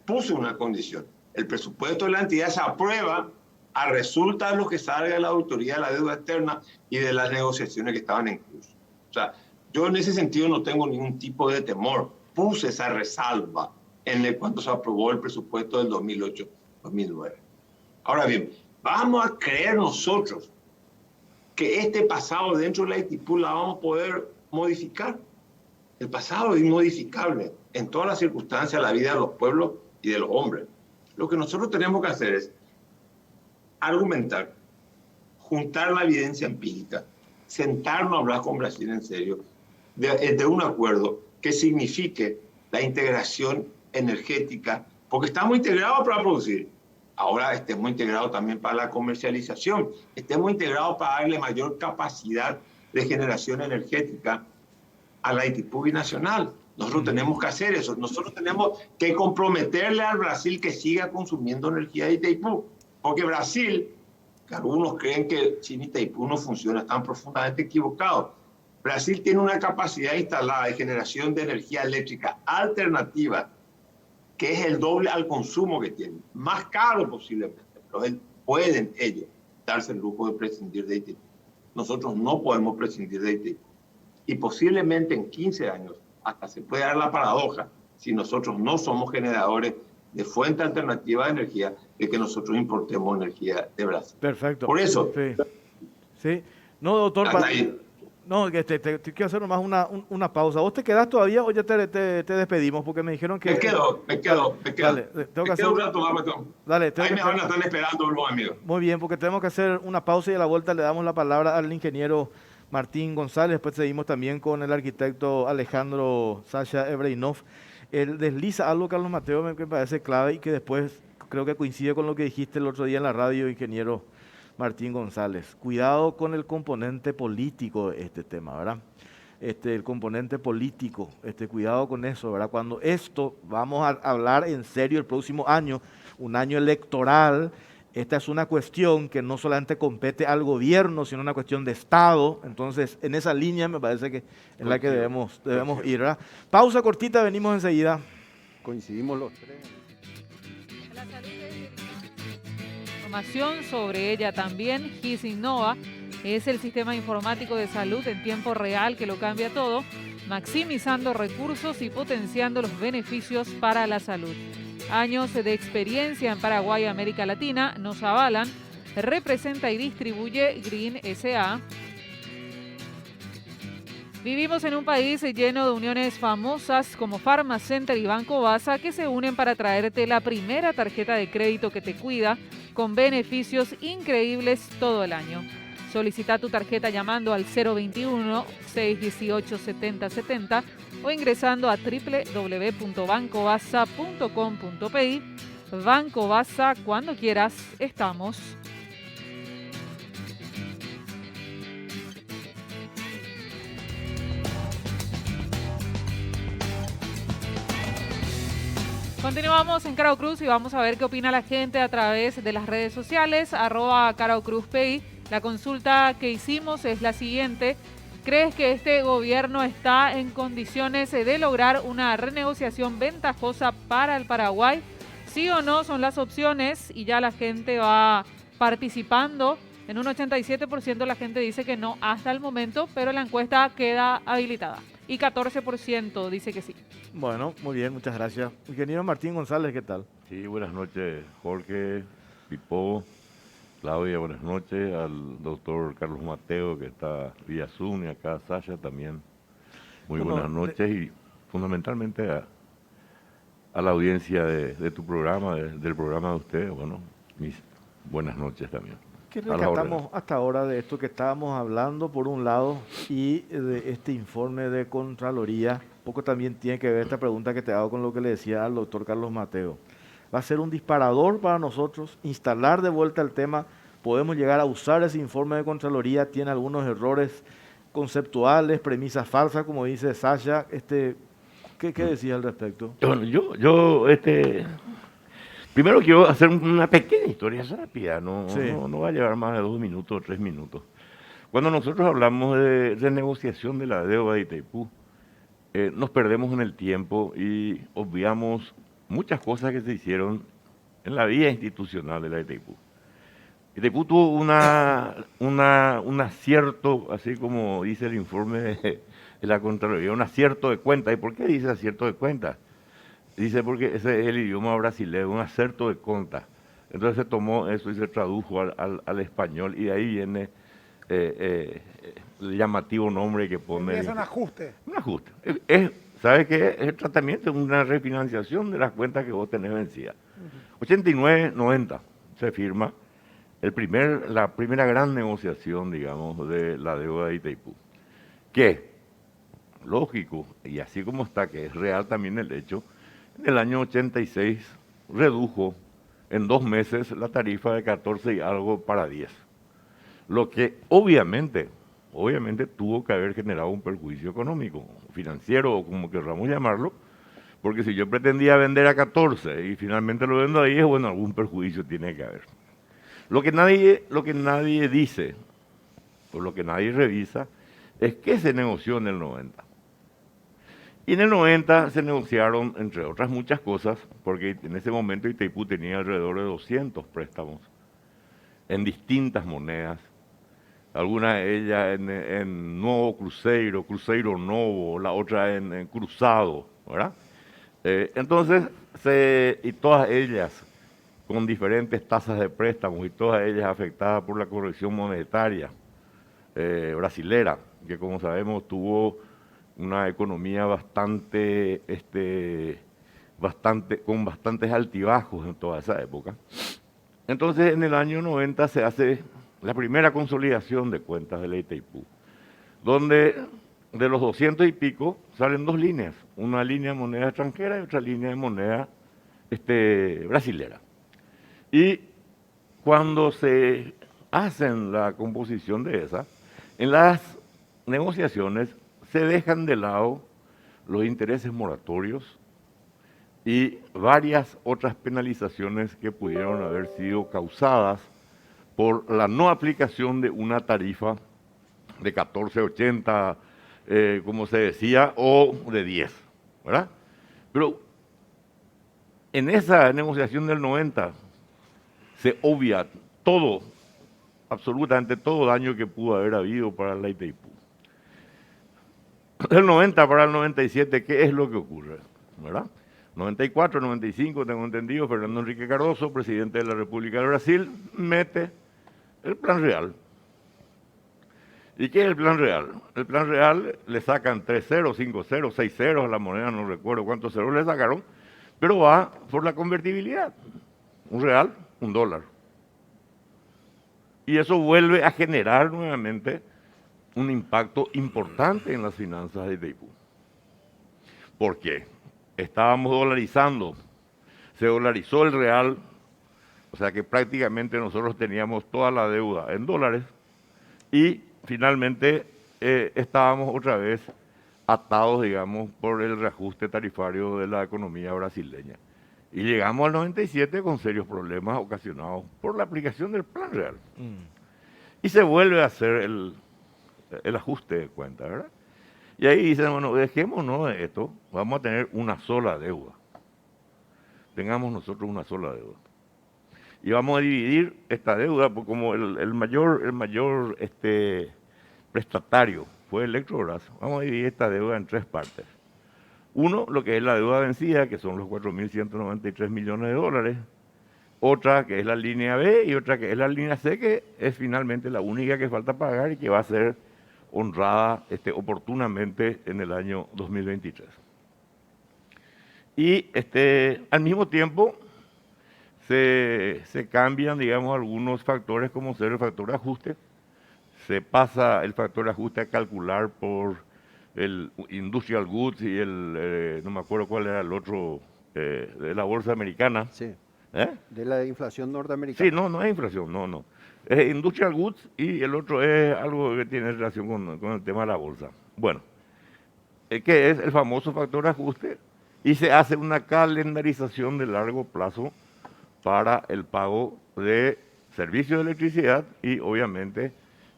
puse una condición. El presupuesto de la entidad se aprueba a resulta de lo que salga de la auditoría de la deuda externa y de las negociaciones que estaban en curso. O sea, yo en ese sentido no tengo ningún tipo de temor. Puse esa resalva cuando se aprobó el presupuesto del 2008-2009. Ahora bien, vamos a creer nosotros que este pasado dentro de la ITIPU la vamos a poder modificar. El pasado es inmodificable en todas las circunstancias de la vida de los pueblos y de los hombres. Lo que nosotros tenemos que hacer es argumentar, juntar la evidencia empírica, sentarnos a hablar con Brasil en serio, de un acuerdo que signifique la integración energética, porque estamos integrados para producir. Ahora estemos integrados también para la comercialización, estemos integrados para darle mayor capacidad de generación energética a la ITIPU binacional. Nosotros tenemos que hacer eso. Nosotros tenemos que comprometerle al Brasil que siga consumiendo energía de Itaipú. Porque Brasil, que algunos creen que sin Itaipú no funciona, están profundamente equivocados. Brasil tiene una capacidad instalada de generación de energía eléctrica alternativa que es el doble al consumo que tienen. Más caro posiblemente, pero pueden ellos darse el lujo de prescindir de Itaipú. Nosotros no podemos prescindir de Itaipú. Y posiblemente en 15 años hasta se puede dar la paradoja, si nosotros no somos generadores de fuente alternativa de energía, de que nosotros importemos energía de Brasil. Perfecto. Por eso. Sí. Sí. No, doctor, no, que te quiero hacer nomás una pausa. ¿Vos te quedás todavía o ya te despedimos? Porque me dijeron que... Me quedo. Dale, tengo que hacer un rato más. Dale, ahí me van a estar esperando los amigos. Muy bien, porque tenemos que hacer una pausa y a la vuelta le damos la palabra al ingeniero Martín González. Después seguimos también con el arquitecto Alejandro Sasha Ebreinov. Él desliza algo, Carlos Mateo, me parece clave y que después creo que coincide con lo que dijiste el otro día en la radio, ingeniero Martín González. Cuidado con el componente político de este tema, ¿verdad? El componente político, cuidado con eso, ¿verdad? Cuando vamos a hablar en serio el próximo año, un año electoral. Esta es una cuestión que no solamente compete al gobierno, sino una cuestión de Estado. Entonces, en esa línea me parece que es la que debemos ir, ¿verdad? Pausa cortita, venimos enseguida. Coincidimos los tres. La salud es información sobre ella también. GIS Innova Es el sistema informático de salud en tiempo real que lo cambia todo, maximizando recursos y potenciando los beneficios para la salud. Años de experiencia en Paraguay y América Latina nos avalan. Representa y distribuye Green SA. Vivimos en un país lleno de uniones famosas como Pharmacenter y Banco Basa que se unen para traerte la primera tarjeta de crédito que te cuida con beneficios increíbles todo el año. Solicita tu tarjeta llamando al 021-618-7070 o ingresando a www.bancobasa.com.pi. Banco Basa, cuando quieras, estamos. Continuamos en Caro Cruz y vamos a ver qué opina la gente a través de las redes sociales, @CaroCruzPI. La consulta que hicimos es la siguiente. ¿Crees que este gobierno está en condiciones de lograr una renegociación ventajosa para el Paraguay? Sí o no son las opciones y ya la gente va participando. En un 87% la gente dice que no hasta el momento, pero la encuesta queda habilitada. Y 14% dice que sí. Bueno, muy bien, muchas gracias. Ingeniero Martín González, ¿qué tal? Sí, buenas noches, Jorge, Pipo, Claudia, buenas noches, al doctor Carlos Mateo, que está vía Zoom, y acá Sasha también. Muy buenas noches y fundamentalmente a la audiencia de tu programa, del programa de ustedes, bueno, mis buenas noches también. ¿Qué rescatamos hasta ahora de esto que estábamos hablando, por un lado, y de este informe de Contraloría? Un poco también tiene que ver esta pregunta que te hago con lo que le decía al doctor Carlos Mateo. ¿Va a ser un disparador para nosotros instalar de vuelta el tema? ¿Podemos llegar a usar ese informe de Contraloría? ¿Tiene algunos errores conceptuales, premisas falsas, como dice Sasha? ¿Qué decía al respecto? Bueno, yo primero quiero hacer una pequeña historia rápida, no va a llevar más de 2 minutos o 3 minutos. Cuando nosotros hablamos de renegociación de la deuda de Itaipú, nos perdemos en el tiempo y obviamos muchas cosas que se hicieron en la vida institucional de la Itaipú. Itaipú tuvo un acierto, así como dice el informe de la Contraloría, un acierto de cuenta. ¿Y por qué dice acierto de cuenta? Dice porque ese es el idioma brasileño, un acerto de conta. Entonces se tomó eso y se tradujo al español y de ahí viene el llamativo nombre que pone. Es un ajuste. Un ajuste. ¿Sabe qué? Es el tratamiento, una refinanciación de las cuentas que vos tenés vencidas. 89-90 se firma la primera gran negociación, digamos, de la deuda de Itaipú. Que, lógico, y así como está, que es real también el hecho, en el año 86 redujo en 2 meses la tarifa de 14 y algo para 10. Lo que obviamente tuvo que haber generado un perjuicio económico, financiero o como querramos llamarlo, porque si yo pretendía vender a 14 y finalmente lo vendo ahí, bueno, algún perjuicio tiene que haber. Lo que nadie dice, o lo que nadie revisa, es qué se negoció en el 90. Y en el 90 se negociaron, entre otras muchas cosas, porque en ese momento Itaipú tenía alrededor de 200 préstamos en distintas monedas, algunas de ellas en Nuevo Cruzeiro, Cruzeiro Novo, la otra en Cruzado, ¿verdad? Entonces, y todas ellas con diferentes tasas de préstamos y todas ellas afectadas por la corrección monetaria brasilera, que como sabemos tuvo una economía con bastantes altibajos en toda esa época. Entonces, en el año 90 se hace la primera consolidación de cuentas de la Itaipú, donde de los 200 y pico salen 2 líneas, una línea de moneda extranjera y otra línea de moneda brasilera. Y cuando se hacen la composición de esa, en las negociaciones se dejan de lado los intereses moratorios y varias otras penalizaciones que pudieron haber sido causadas por la no aplicación de una tarifa de 14.80, como se decía, o de 10, ¿verdad? Pero en esa negociación del 90 se obvia todo absolutamente todo daño que pudo haber habido para la Itaipú. Del 90 para el 97, ¿qué es lo que ocurre? ¿Verdad? 94, 95, tengo entendido, Fernando Henrique Cardoso, presidente de la República de Brasil, mete el Plan Real. ¿Y qué es el Plan Real? El Plan Real le sacan 3 ceros, 5 ceros, 6 ceros a la moneda, no recuerdo cuántos ceros le sacaron, pero va por la convertibilidad. Un real, un dólar. Y eso vuelve a generar nuevamente un impacto importante en las finanzas de Itaipú. ¿Por qué? Estábamos dolarizando, se dolarizó el real, o sea que prácticamente nosotros teníamos toda la deuda en dólares y finalmente estábamos otra vez atados, digamos, por el reajuste tarifario de la economía brasileña. Y llegamos al 97 con serios problemas ocasionados por la aplicación del Plan Real. Y se vuelve a hacer el ajuste de cuenta, ¿verdad? Y ahí dicen, bueno, dejémonos de esto, vamos a tener una sola deuda. Tengamos nosotros una sola deuda. Y vamos a dividir esta deuda, porque como el mayor prestatario fue Electrobras, vamos a dividir esta deuda en 3 partes. Uno, lo que es la deuda vencida, que son los 4.193 millones de dólares. Otra, que es la línea B, y otra, que es la línea C, que es finalmente la única que falta pagar y que va a ser honrada oportunamente en el año 2023. Y al mismo tiempo se cambian, digamos, algunos factores como ser el factor de ajuste. Se pasa el factor de ajuste a calcular por el Industrial Goods y no me acuerdo cuál era el otro, de la bolsa americana. Sí. ¿Eh? De la inflación norteamericana. Sí, no es inflación, no. Es Industrial Goods y el otro es algo que tiene relación con el tema de la bolsa. Bueno, que es el famoso factor de ajuste y se hace una calendarización de largo plazo para el pago de servicios de electricidad y obviamente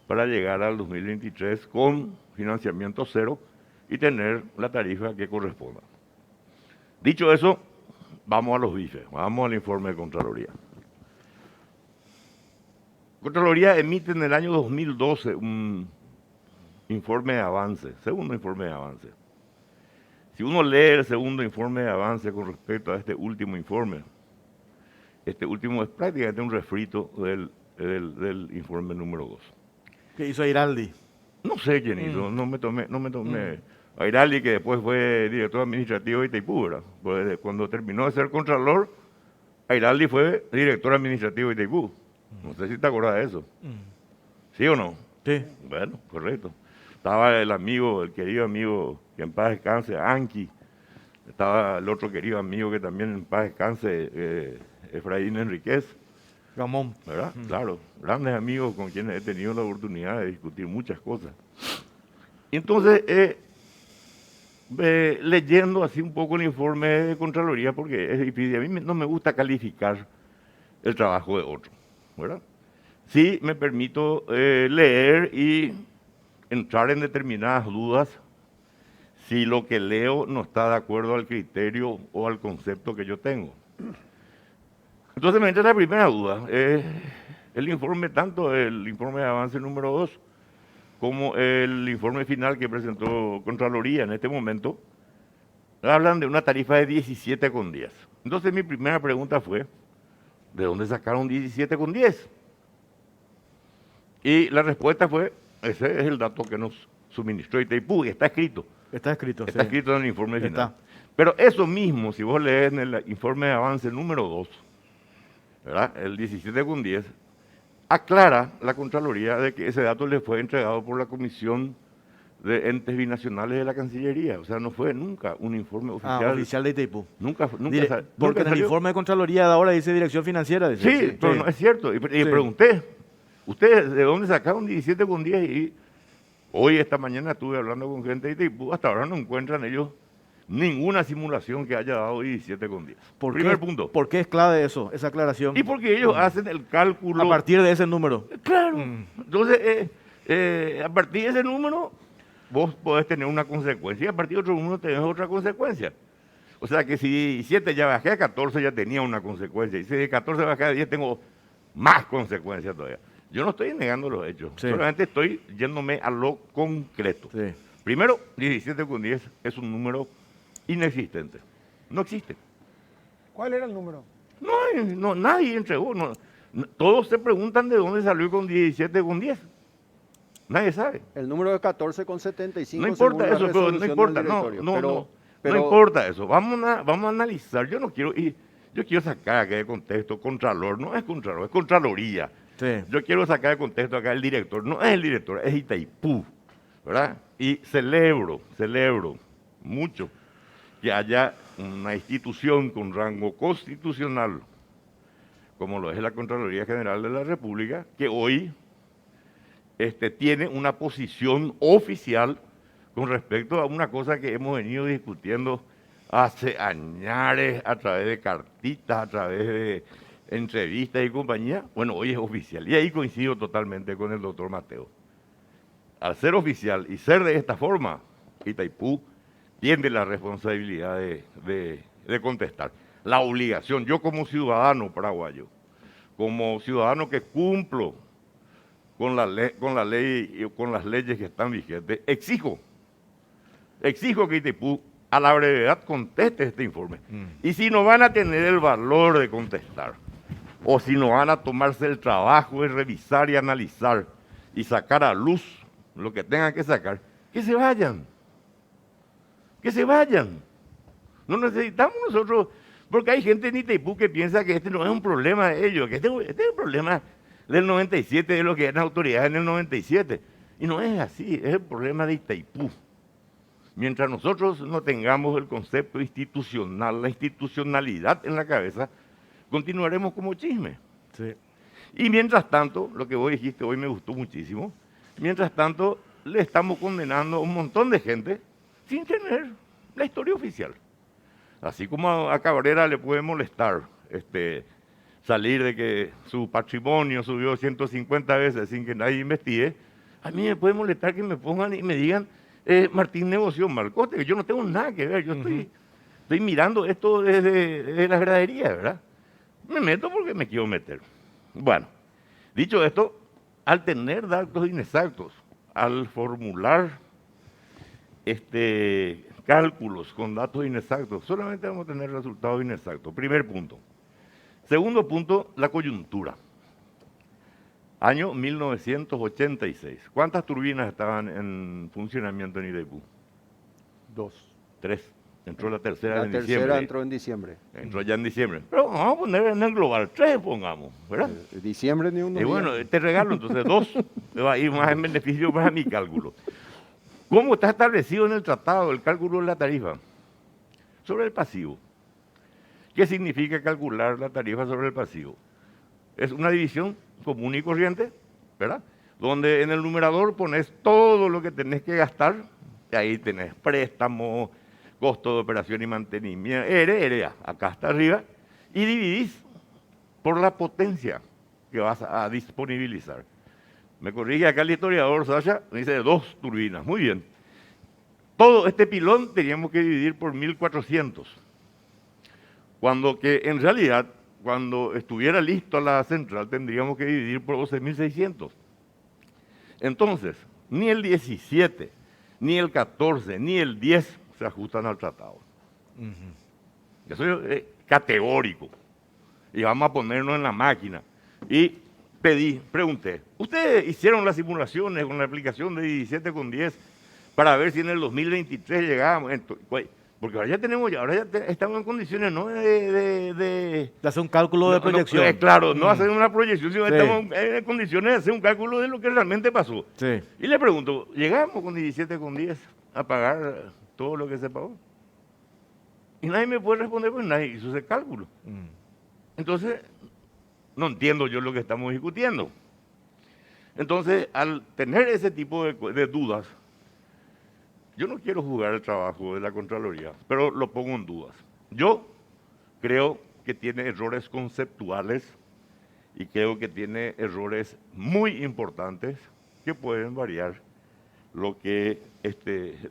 para llegar al 2023 con financiamiento cero y tener la tarifa que corresponda. Dicho eso, vamos a los bifes, vamos al informe de Contraloría. Contraloría emite en el año 2012 un informe de avance, segundo informe de avance. Si uno lee el segundo informe de avance con respecto a este último informe, este último es prácticamente un refrito del informe número 2. ¿Qué hizo Airaldi? No sé quién hizo, no me tomé. Airaldi, que después fue director administrativo de Itaipú, ¿verdad? Pues cuando terminó de ser contralor, Airaldi fue director administrativo de Itaipú. No sé si te acuerdas de eso. ¿Sí o no? Sí. Bueno, correcto. Estaba el querido amigo, que en paz descanse, Anki. Estaba el otro querido amigo que también en paz descanse, Efraín Enríquez. Gamón. ¿Verdad? Claro, grandes amigos con quienes he tenido la oportunidad de discutir muchas cosas. Y entonces, leyendo así un poco el informe de Contraloría, porque es difícil, a mí no me gusta calificar el trabajo de otro, ¿verdad? Sí me permito leer y entrar en determinadas dudas si lo que leo no está de acuerdo al criterio o al concepto que yo tengo. Entonces me entra la primera duda. El informe, tanto el informe de avance número 2 como el informe final que presentó Contraloría en este momento, hablan de una tarifa de 17,10. Entonces mi primera pregunta fue, ¿de dónde sacaron 17,10? Y la respuesta fue, ese es el dato que nos suministró Itaipú, y está escrito. Está escrito, Está sí. escrito en el informe final. Está. Pero eso mismo, si vos lees en el informe de avance número 2, ¿verdad? El 17,10, aclara la Contraloría de que ese dato le fue entregado por la Comisión de Entes Binacionales de la Cancillería. O sea, no fue nunca un informe oficial. Oficial de Itaipú. Nunca Porque nunca en el salió. informe de Contraloría de ahora dice Dirección Financiera. Dice. Sí, pero no es cierto. Y pregunté, ¿ustedes de dónde sacaron 17,10? Y hoy, esta mañana, estuve hablando con gente de Itaipú. Hasta ahora no encuentran ellos ninguna simulación que haya dado 17,10. Primer punto. ¿Por qué es clave eso, esa aclaración? Y porque ellos hacen el cálculo. A partir de ese número. Claro. Entonces, a partir de ese número, vos podés tener una consecuencia. Y a partir de otro número tenés otra consecuencia. O sea que si 17 ya bajé a 14, ya tenía una consecuencia. Y si de 14 bajé a 10, tengo más consecuencias todavía. Yo no estoy negando los hechos, Sí. solamente estoy yéndome a lo concreto. Sí. Primero, 17,10 es un número inexistente. No existe. ¿Cuál era el número? Nadie entregó. Todos se preguntan de dónde salió con 17,10. Nadie sabe. El número es 14,75. No importa según la eso, pero no resolución importa, del directorio. no Pero importa eso. Vamos a analizar. Yo quiero sacar acá de contexto Contralor, no es Contralor, es Contraloría. Sí. Yo quiero sacar de contexto acá el director, no es el director, es Itaipú, ¿verdad? Y celebro mucho que haya una institución con rango constitucional, como lo es la Contraloría General de la República, que hoy tiene una posición oficial con respecto a una cosa que hemos venido discutiendo hace años a través de cartitas, a través de entrevistas y compañía. Bueno, hoy es oficial. Y ahí coincido totalmente con el doctor Mateo. Al ser oficial y ser de esta forma, Itaipú tiene la responsabilidad de contestar. La obligación, yo como ciudadano paraguayo, como ciudadano que cumplo con la ley y con las leyes que están vigentes, exijo que Itaipú a la brevedad conteste este informe. Y si no van a tener el valor de contestar, o si no van a tomarse el trabajo de revisar y analizar y sacar a luz lo que tengan que sacar, que se vayan. Que se vayan. No necesitamos nosotros, porque hay gente en Itaipú que piensa que este no es un problema de ellos, que este es un problema del 97, de lo que eran autoridades en el 97. Y no es así, es el problema de Itaipú. Mientras nosotros no tengamos el concepto institucional, la institucionalidad en la cabeza, continuaremos como chisme. Sí. Y mientras tanto, lo que vos dijiste hoy me gustó muchísimo, mientras tanto le estamos condenando a un montón de gente sin tener la historia oficial. Así como a Cabrera le puede molestar salir de que su patrimonio subió 150 veces sin que nadie investigue, a mí me puede molestar que me pongan y me digan Martín negoció mal, cosa que yo no tengo nada que ver, yo estoy mirando esto desde la gradería, ¿verdad? Me meto porque me quiero meter. Bueno, dicho esto, al tener datos inexactos, al formular cálculos con datos inexactos, solamente vamos a tener resultados inexactos. Primer punto. Segundo punto, la coyuntura. Año 1986. ¿Cuántas turbinas estaban en funcionamiento en Itaipú? 2. 3. Entró la tercera La en tercera diciembre. entró en diciembre. Entró ya en diciembre. Pero vamos a poner en el global 3, pongamos, ¿verdad? Diciembre ni uno. Y bueno, te regalo entonces 2. Me va a ir más en beneficio para mi cálculo. ¿Cómo está establecido en el tratado el cálculo de la tarifa? Sobre el pasivo. ¿Qué significa calcular la tarifa sobre el pasivo? Es una división común y corriente, ¿verdad? Donde en el numerador pones todo lo que tenés que gastar, y ahí tenés préstamo, costo de operación y mantenimiento, acá hasta arriba, y dividís por la potencia que vas a disponibilizar. Me corrige acá el historiador Sasha, me dice 2 turbinas, muy bien. Todo este pilón teníamos que dividir por 1400. Cuando que en realidad, cuando estuviera listo la central, tendríamos que dividir por 12.600. Entonces, ni el 17, ni el 14, ni el 10 se ajustan al tratado. Eso es categórico. Y vamos a ponernos en la máquina. Y pregunté, ¿ustedes hicieron las simulaciones con la aplicación de 17,10 para ver si en el 2023 llegábamos? Porque ahora ya estamos en condiciones no De hacer un cálculo de proyección. Claro, no hacer una proyección, sino Sí. estamos en condiciones de hacer un cálculo de lo que realmente pasó. Sí. Y le pregunto, ¿llegamos con 17,10 a pagar todo lo que se pagó? Y nadie me puede responder, pues nadie hizo ese cálculo. Entonces, no entiendo yo lo que estamos discutiendo. Entonces, al tener ese tipo de dudas, yo no quiero jugar el trabajo de la Contraloría, pero lo pongo en dudas. Yo creo que tiene errores conceptuales y creo que tiene errores muy importantes que pueden variar lo que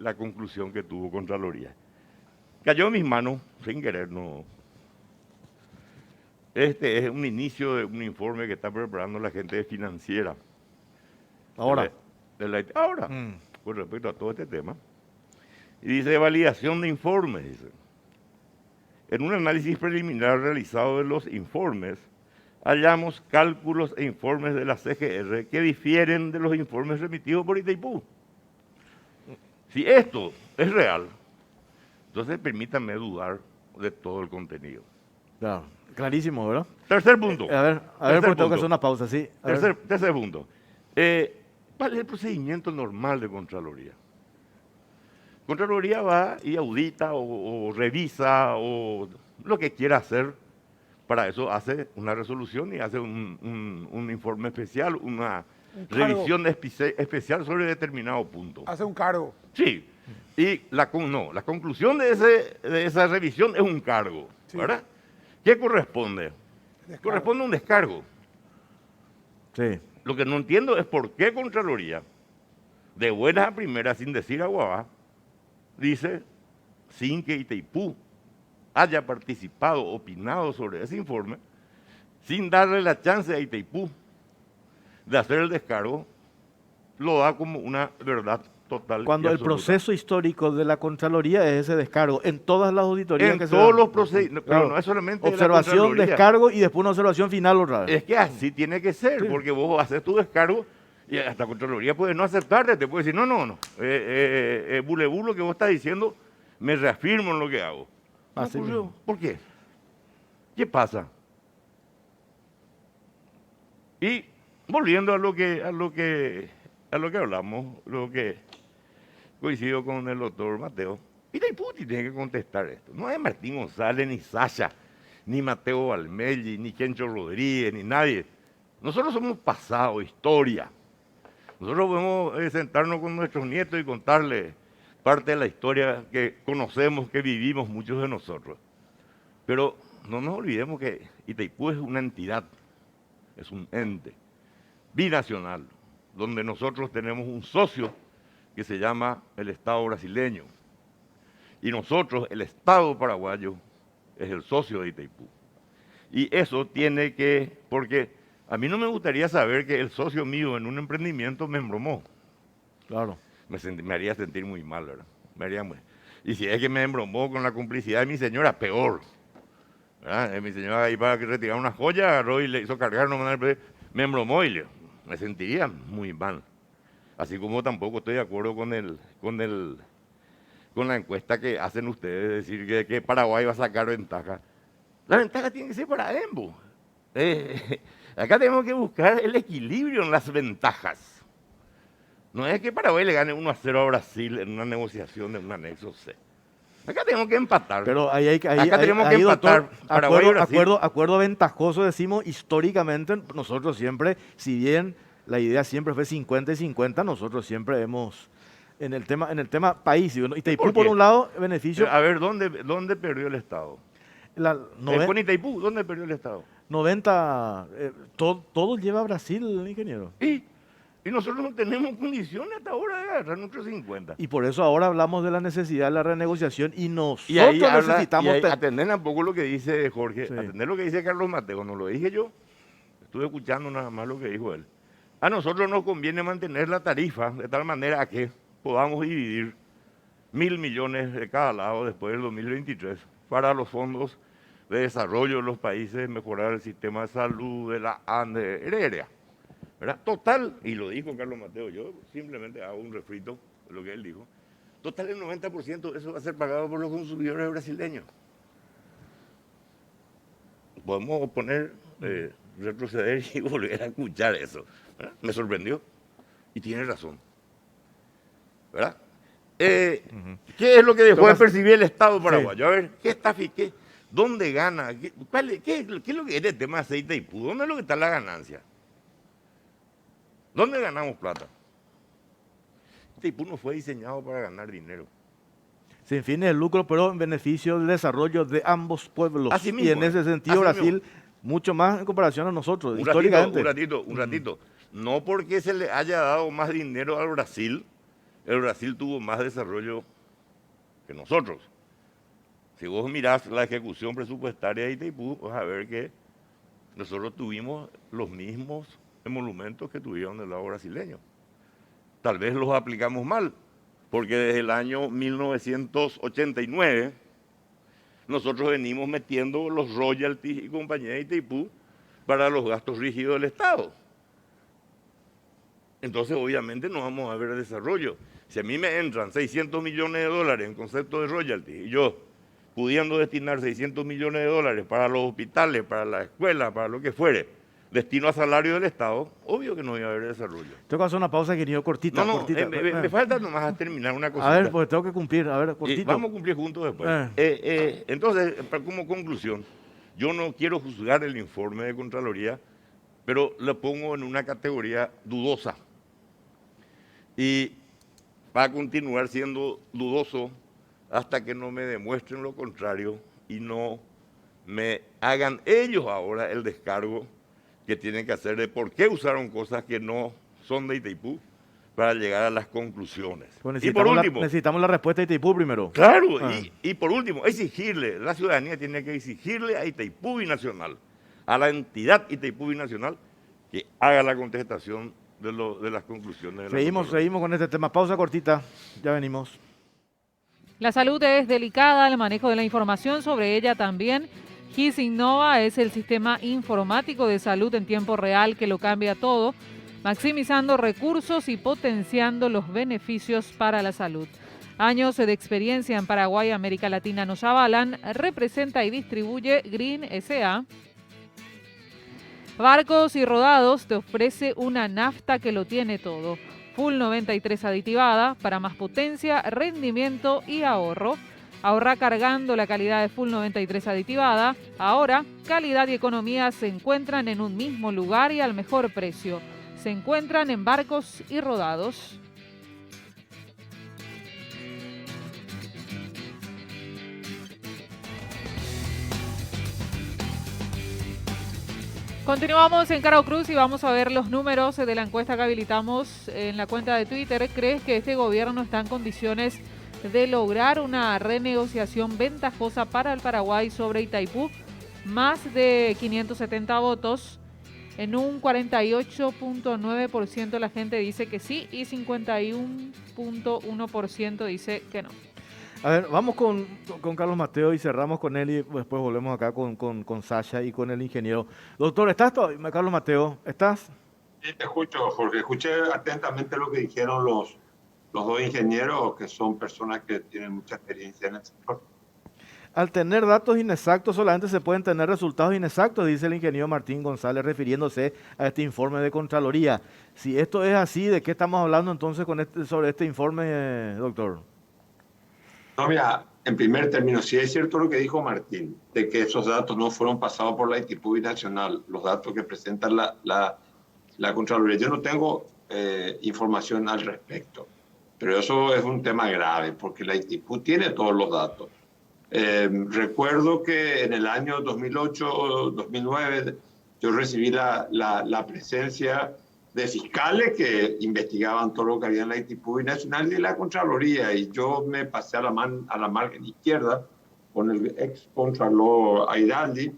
la conclusión que tuvo Contraloría. Cayó en mis manos, sin querer, no. Este es un inicio de un informe que está preparando la gente de financiera. Ahora. Ahora, con respecto a todo este tema. Y dice, validación de informes, dice. En un análisis preliminar realizado de los informes, hallamos cálculos e informes de la CGR que difieren de los informes remitidos por Itaipú. Si esto es real, entonces permítanme dudar de todo el contenido. Claro, clarísimo, ¿verdad? Tercer punto. A ver, porque tengo que hacer una pausa, sí. Tercer punto. ¿Cuál es el procedimiento normal de Contraloría? Contraloría va y audita o revisa o lo que quiera hacer. Para eso hace una resolución y hace un informe especial, una revisión especial sobre determinado punto. Hace un cargo. Sí. Y la conclusión de esa revisión es un cargo, Sí. ¿verdad? ¿Qué corresponde? Corresponde a un descargo. Sí. Lo que no entiendo es por qué Contraloría, de buenas a primeras, sin decir aguabá, dice, sin que Itaipú haya participado, opinado sobre ese informe, sin darle la chance a Itaipú de hacer el descargo, lo da como una verdad total. Cuando el proceso histórico de la Contraloría es ese descargo, en todas las auditorías en que todos se los procedimientos, claro, pero no es solamente observación, la Contraloría. descargo y después una observación final otra vez. Es que así tiene que ser, Sí. porque vos haces tu descargo y hasta la Contraloría puede no aceptarte, te puede decir, no, bulebú, lo que vos estás diciendo, me reafirmo en lo que hago. No Así ocurrió. mismo. ¿Por qué? ¿Qué pasa? Y volviendo a lo que hablamos, lo que coincido con el doctor Mateo, Itaipú tiene que contestar esto. No es Martín González, ni Sasha, ni Mateo Valmelli, ni Kencho Rodríguez, ni nadie. Nosotros somos pasado, historia. Nosotros podemos sentarnos con nuestros nietos y contarles parte de la historia que conocemos, que vivimos muchos de nosotros. Pero no nos olvidemos que Itaipú es una entidad, es un ente binacional, donde nosotros tenemos un socio que se llama el Estado brasileño. Y nosotros, el Estado paraguayo, es el socio de Itaipú. Y eso tiene que, porque a mí no me gustaría saber que el socio mío en un emprendimiento me embromó. Claro. Me haría sentir muy mal, ¿verdad? Y si es que me embromó con la complicidad de mi señora, peor. ¿Verdad? Mi señora iba a retirar una joya, agarró y le hizo cargar, me embromó y me sentiría muy mal. Así como tampoco estoy de acuerdo con la encuesta que hacen ustedes, de decir que Paraguay va a sacar ventaja. La ventaja tiene que ser para ambos. Acá tenemos que buscar el equilibrio en las ventajas. No es que Paraguay le gane 1-0 a Brasil en una negociación de un anexo C. Acá tenemos que empatar. Pero ahí acá tenemos que empatar. Doctor, Paraguay y Brasil. acuerdo ventajoso, decimos, históricamente, nosotros siempre, si bien la idea siempre fue 50 y 50, nosotros siempre hemos, en el tema país, Itaipú ¿Por por qué? un lado, beneficio. A ver, ¿dónde perdió el Estado? Con Itaipú, ¿dónde perdió el Estado? 90, todo lleva a Brasil, ingeniero. Y nosotros no tenemos condiciones hasta ahora de agarrar nuestros 50. Y por eso ahora hablamos de la necesidad de la renegociación y nosotros necesitamos... atender un poco lo que dice Jorge, Sí. Atender lo que dice Carlos Mateo, no lo dije yo, estuve escuchando nada más lo que dijo él. A nosotros nos conviene mantener la tarifa de tal manera que podamos dividir 1.000 millones de cada lado después del 2023 para los fondos de desarrollo de los países, mejorar el sistema de salud de la ANDE, ¿verdad? Total, y lo dijo Carlos Mateo, yo simplemente hago un refrito de lo que él dijo, total el 90% de eso va a ser pagado por los consumidores brasileños. Podemos retroceder y volver a escuchar eso. ¿Verdad? Me sorprendió y tiene razón. ¿Verdad? ¿Qué es lo que dejó de percibir el Estado paraguayo? A ver, ¿dónde gana? ¿Qué es lo que es el tema de aceite y Itaipú? ¿Dónde es lo que está la ganancia? ¿Dónde ganamos plata? Itaipú no fue diseñado para ganar dinero. Sin fines de lucro, pero en beneficio del desarrollo de ambos pueblos. Así mismo, y en ese sentido así Brasil, mismo. Mucho más en comparación a nosotros, Un históricamente. ratito. No porque se le haya dado más dinero al Brasil, el Brasil tuvo más desarrollo que nosotros. Si vos mirás la ejecución presupuestaria de Itaipú, vas a ver que nosotros tuvimos los mismos emolumentos que tuvieron del lado brasileño. Tal vez los aplicamos mal, porque desde el año 1989 nosotros venimos metiendo los royalties y compañía de Itaipú para los gastos rígidos del Estado. Entonces, obviamente, no vamos a ver desarrollo. Si a mí me entran 600 millones de dólares en concepto de royalties y yo, pudiendo destinar 600 millones de dólares para los hospitales, para la escuela, para lo que fuere, destino a salario del Estado, obvio que no iba a haber desarrollo. Tengo que hacer una pausa, querido, cortita. No, cortita. Me falta nomás a terminar una cosita. A ver, pues tengo que cumplir. A ver, Y cortito. vamos a cumplir juntos después. Entonces, como conclusión, yo no quiero juzgar el informe de Contraloría, pero lo pongo en una categoría dudosa. Y va a continuar siendo dudoso hasta que no me demuestren lo contrario y no me hagan ellos ahora el descargo que tienen que hacer de por qué usaron cosas que no son de Itaipú para llegar a las conclusiones. Pues Y por último, necesitamos la respuesta de Itaipú primero. claro, y por último, exigirle, la ciudadanía tiene que exigirle a Itaipú Binacional, a la entidad Itaipú Binacional, que haga la contestación de las conclusiones. De la Seguimos con este tema. Pausa cortita, ya venimos. La salud es delicada, el manejo de la información sobre ella también. GIS Innova es el sistema informático de salud en tiempo real que lo cambia todo, maximizando recursos y potenciando los beneficios para la salud. Años de experiencia en Paraguay y América Latina nos avalan. Representa y distribuye Green S.A. Barcos y Rodados te ofrece una nafta que lo tiene todo. Full 93 aditivada para más potencia, rendimiento y ahorro. Ahorra cargando la calidad de Full 93 aditivada. Ahora, calidad y economía se encuentran en un mismo lugar y al mejor precio. Se encuentran en Barcos y Rodados. Continuamos en Caro Cruz y vamos a ver los números de la encuesta que habilitamos en la cuenta de Twitter. ¿Crees que este gobierno está en condiciones de lograr una renegociación ventajosa para el Paraguay sobre Itaipú? Más de 570 votos. En un 48.9% la gente dice que sí y 51.1% dice que no. A ver, vamos con Carlos Mateo y cerramos con él y después volvemos acá con Sasha y con el ingeniero. Doctor, ¿estás todavía? Carlos Mateo, ¿estás? Sí, te escucho, Jorge. Escuché atentamente lo que dijeron los dos ingenieros, que son personas que tienen mucha experiencia en el sector. Al tener datos inexactos solamente se pueden tener resultados inexactos, dice el ingeniero Martín González, refiriéndose a este informe de Contraloría. Si esto es así, ¿de qué estamos hablando entonces sobre este informe, doctor? No, mira, en primer término, sí es cierto lo que dijo Martín, de que esos datos no fueron pasados por la Itaipú Binacional, los datos que presenta la Contraloría. Yo no tengo información al respecto, pero eso es un tema grave, porque la Itaipú tiene todos los datos. Recuerdo que en el año 2008-2009 yo recibí la presencia de fiscales que investigaban todo lo que había en la Itaipú Binacional y de la Contraloría, y yo me pasé a la margen izquierda con el ex Contralor Airaldi,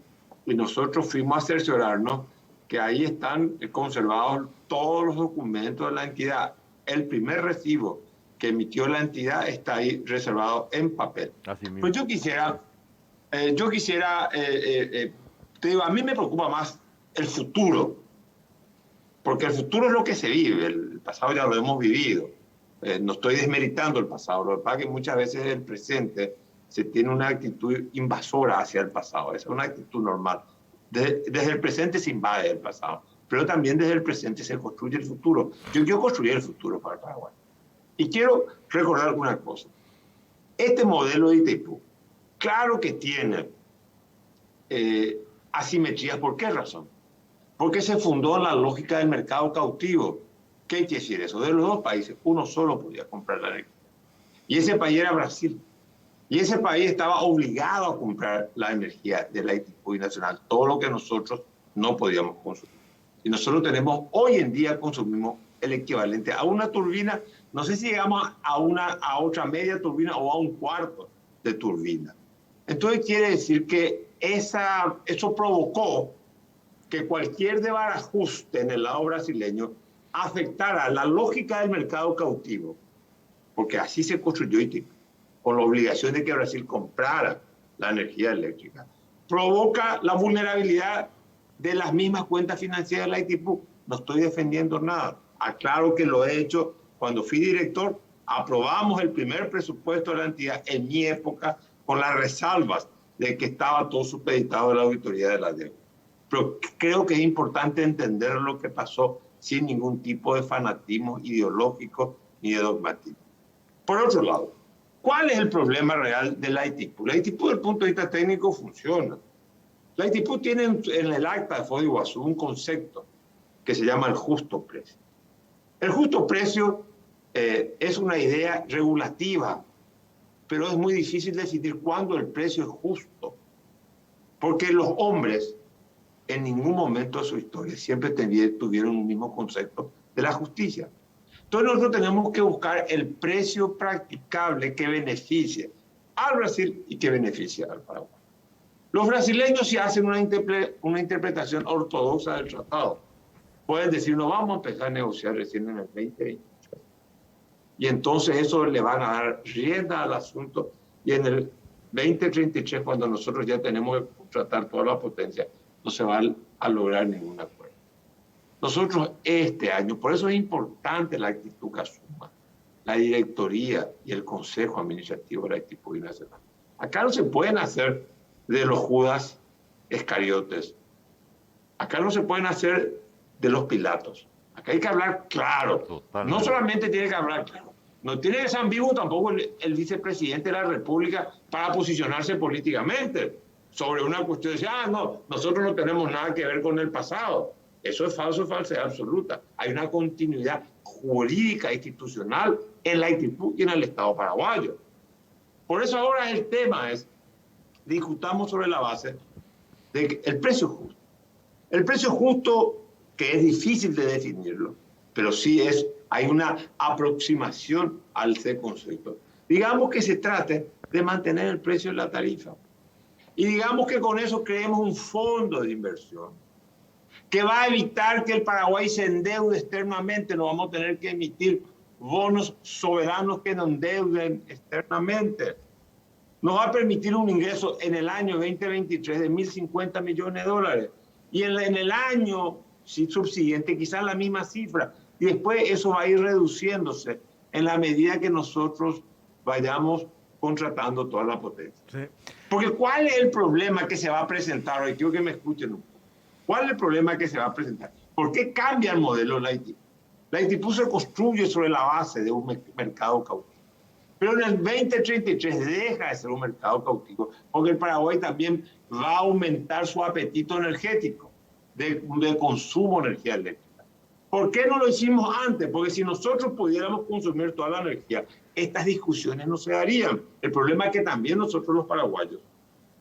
y nosotros fuimos a cerciorarnos que ahí están conservados todos los documentos de la entidad. El primer recibo que emitió la entidad está ahí reservado en papel. Así mismo. Pues yo quisiera, te digo, a mí me preocupa más el futuro, porque el futuro es lo que se vive, el pasado ya lo hemos vivido. No estoy desmeritando el pasado, lo que pasa es que muchas veces el presente se tiene una actitud invasora hacia el pasado, esa es una actitud normal. Desde el presente se invade el pasado, pero también desde el presente se construye el futuro. Yo quiero construir el futuro para Paraguay. Y quiero recordar una cosa. Este modelo de Itaipú, claro que tiene asimetrías. ¿Por qué razón? Porque se fundó en la lógica del mercado cautivo. ¿Qué quiere decir eso? De los dos países, uno solo podía comprar la energía. Y ese país era Brasil. Y ese país estaba obligado a comprar la energía de la Itaipú Binacional, todo lo que nosotros no podíamos consumir. Y nosotros hoy en día consumimos el equivalente a una turbina, no sé si llegamos a otra media turbina o a un cuarto de turbina. Entonces quiere decir que eso provocó que cualquier desbarajuste en el lado brasileño afectara la lógica del mercado cautivo, porque así se construyó Itaipu, con la obligación de que Brasil comprara la energía eléctrica, provoca la vulnerabilidad de las mismas cuentas financieras de la Itaipu. No estoy defendiendo nada. Aclaro que lo he hecho cuando fui director. Aprobamos el primer presupuesto de la entidad en mi época con las resalvas de que estaba todo supeditado a la auditoría de la deuda. Pero creo que es importante entender lo que pasó sin ningún tipo de fanatismo ideológico ni de dogmatismo. Por otro lado, ¿cuál es el problema real de la Itaipu? La Itaipu, desde el punto de vista técnico, funciona. La Itaipu tiene en el acta de Foz de Iguazú un concepto que se llama el justo precio. El justo precio es una idea regulativa, pero es muy difícil decidir cuándo el precio es justo, porque los hombres en ningún momento de su historia siempre tuvieron un mismo concepto de la justicia. Entonces nosotros tenemos que buscar el precio practicable que beneficie al Brasil y que beneficie al Paraguay. Los brasileños sí hacen una interpretación ortodoxa del tratado. Pueden decir, no vamos a empezar a negociar recién en el 2023. Y entonces eso le van a dar rienda al asunto. Y en el 2033, cuando nosotros ya tenemos que contratar toda la potencia, no se va a lograr ningún acuerdo. Nosotros este año, por eso es importante la actitud que asuma la directoría y el consejo administrativo de la Itaipu Nacional. Acá no se pueden hacer de los Judas Iscariotes. Acá no se pueden hacer de los Pilatos. Acá hay que hablar claro. Totalmente. No solamente tiene que hablar claro, no tiene que ser ambiguo tampoco el vicepresidente de la República para posicionarse políticamente sobre una cuestión de decir, no, nosotros no tenemos nada que ver con el pasado. Eso es falso, falsedad absoluta. Hay una continuidad jurídica, institucional en la Itaipu y en el Estado paraguayo. Por eso ahora el tema es, discutamos sobre la base de que el precio justo. El precio justo, que es difícil de definirlo, pero sí hay una aproximación al ese concepto. Digamos que se trate de mantener el precio en la tarifa. Y digamos que con eso creemos un fondo de inversión que va a evitar que el Paraguay se endeude externamente. No vamos a tener que emitir bonos soberanos que nos endeuden externamente. Nos va a permitir un ingreso en el año 2023 de 1.050 millones de dólares. Y en el año subsiguiente quizás la misma cifra. Y después eso va a ir reduciéndose en la medida que nosotros vayamos contratando toda la potencia. Sí. Porque ¿cuál es el problema que se va a presentar hoy? Quiero que me escuchen un poco. ¿Cuál es el problema que se va a presentar? ¿Por qué cambia el modelo de la Itaipu? La Itaipu se construye sobre la base de un mercado cautivo. Pero en el 2033 deja de ser un mercado cautivo, porque el Paraguay también va a aumentar su apetito energético de consumo de energía eléctrica. ¿Por qué no lo hicimos antes? Porque si nosotros pudiéramos consumir toda la energía, estas discusiones no se darían. El problema es que también nosotros los paraguayos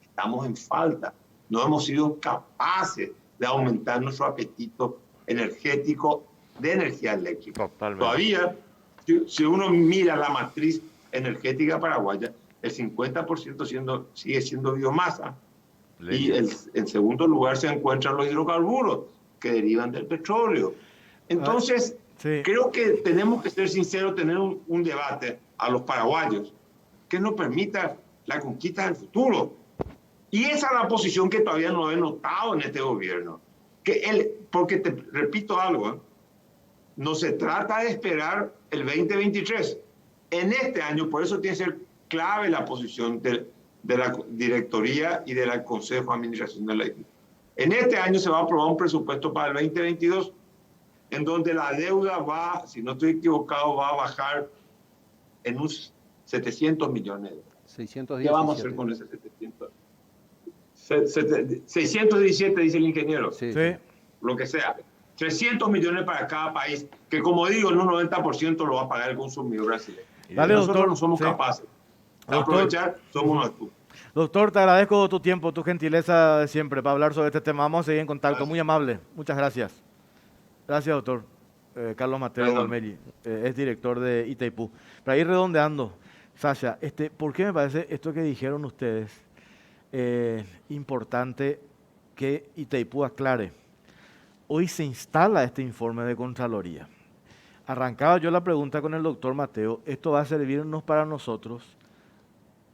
estamos en falta. No hemos sido capaces de aumentar nuestro apetito energético de energía eléctrica. Totalmente. Todavía, si uno mira la matriz energética paraguaya, el 50% sigue siendo biomasa. Y en segundo lugar se encuentran los hidrocarburos que derivan del petróleo. Entonces, creo que tenemos que ser sinceros, tener un debate a los paraguayos que nos permita la conquista del futuro. Y esa es la posición que todavía no he notado en este gobierno. Porque te repito algo, no se trata de esperar el 2023. En este año, por eso tiene que ser clave la posición de la directoría y del Consejo de Administración de la Itaipu. En este año se va a aprobar un presupuesto para el 2022, en donde la deuda va, si no estoy equivocado, va a bajar en unos 700 millones de dólares. 617. ¿Qué vamos a hacer con ese 700? 617, dice el ingeniero. Sí. Lo que sea. 300 millones para cada país, que como digo, en un 90% lo va a pagar el consumidor brasileño. Dale, nosotros doctor, no somos capaces de aprovechar, somos unos tú. Doctor, te agradezco tu tiempo, tu gentileza de siempre para hablar sobre este tema. Vamos a seguir en contacto. Gracias. Muy amable. Muchas gracias. Gracias, doctor. Carlos Mateo Valmeli, es director de Itaipu. Para ir redondeando, Sasha, ¿por qué me parece esto que dijeron ustedes importante que Itaipu aclare? hoy se instala este informe de Contraloría. Arrancaba yo la pregunta con el doctor Mateo, esto va a servirnos para nosotros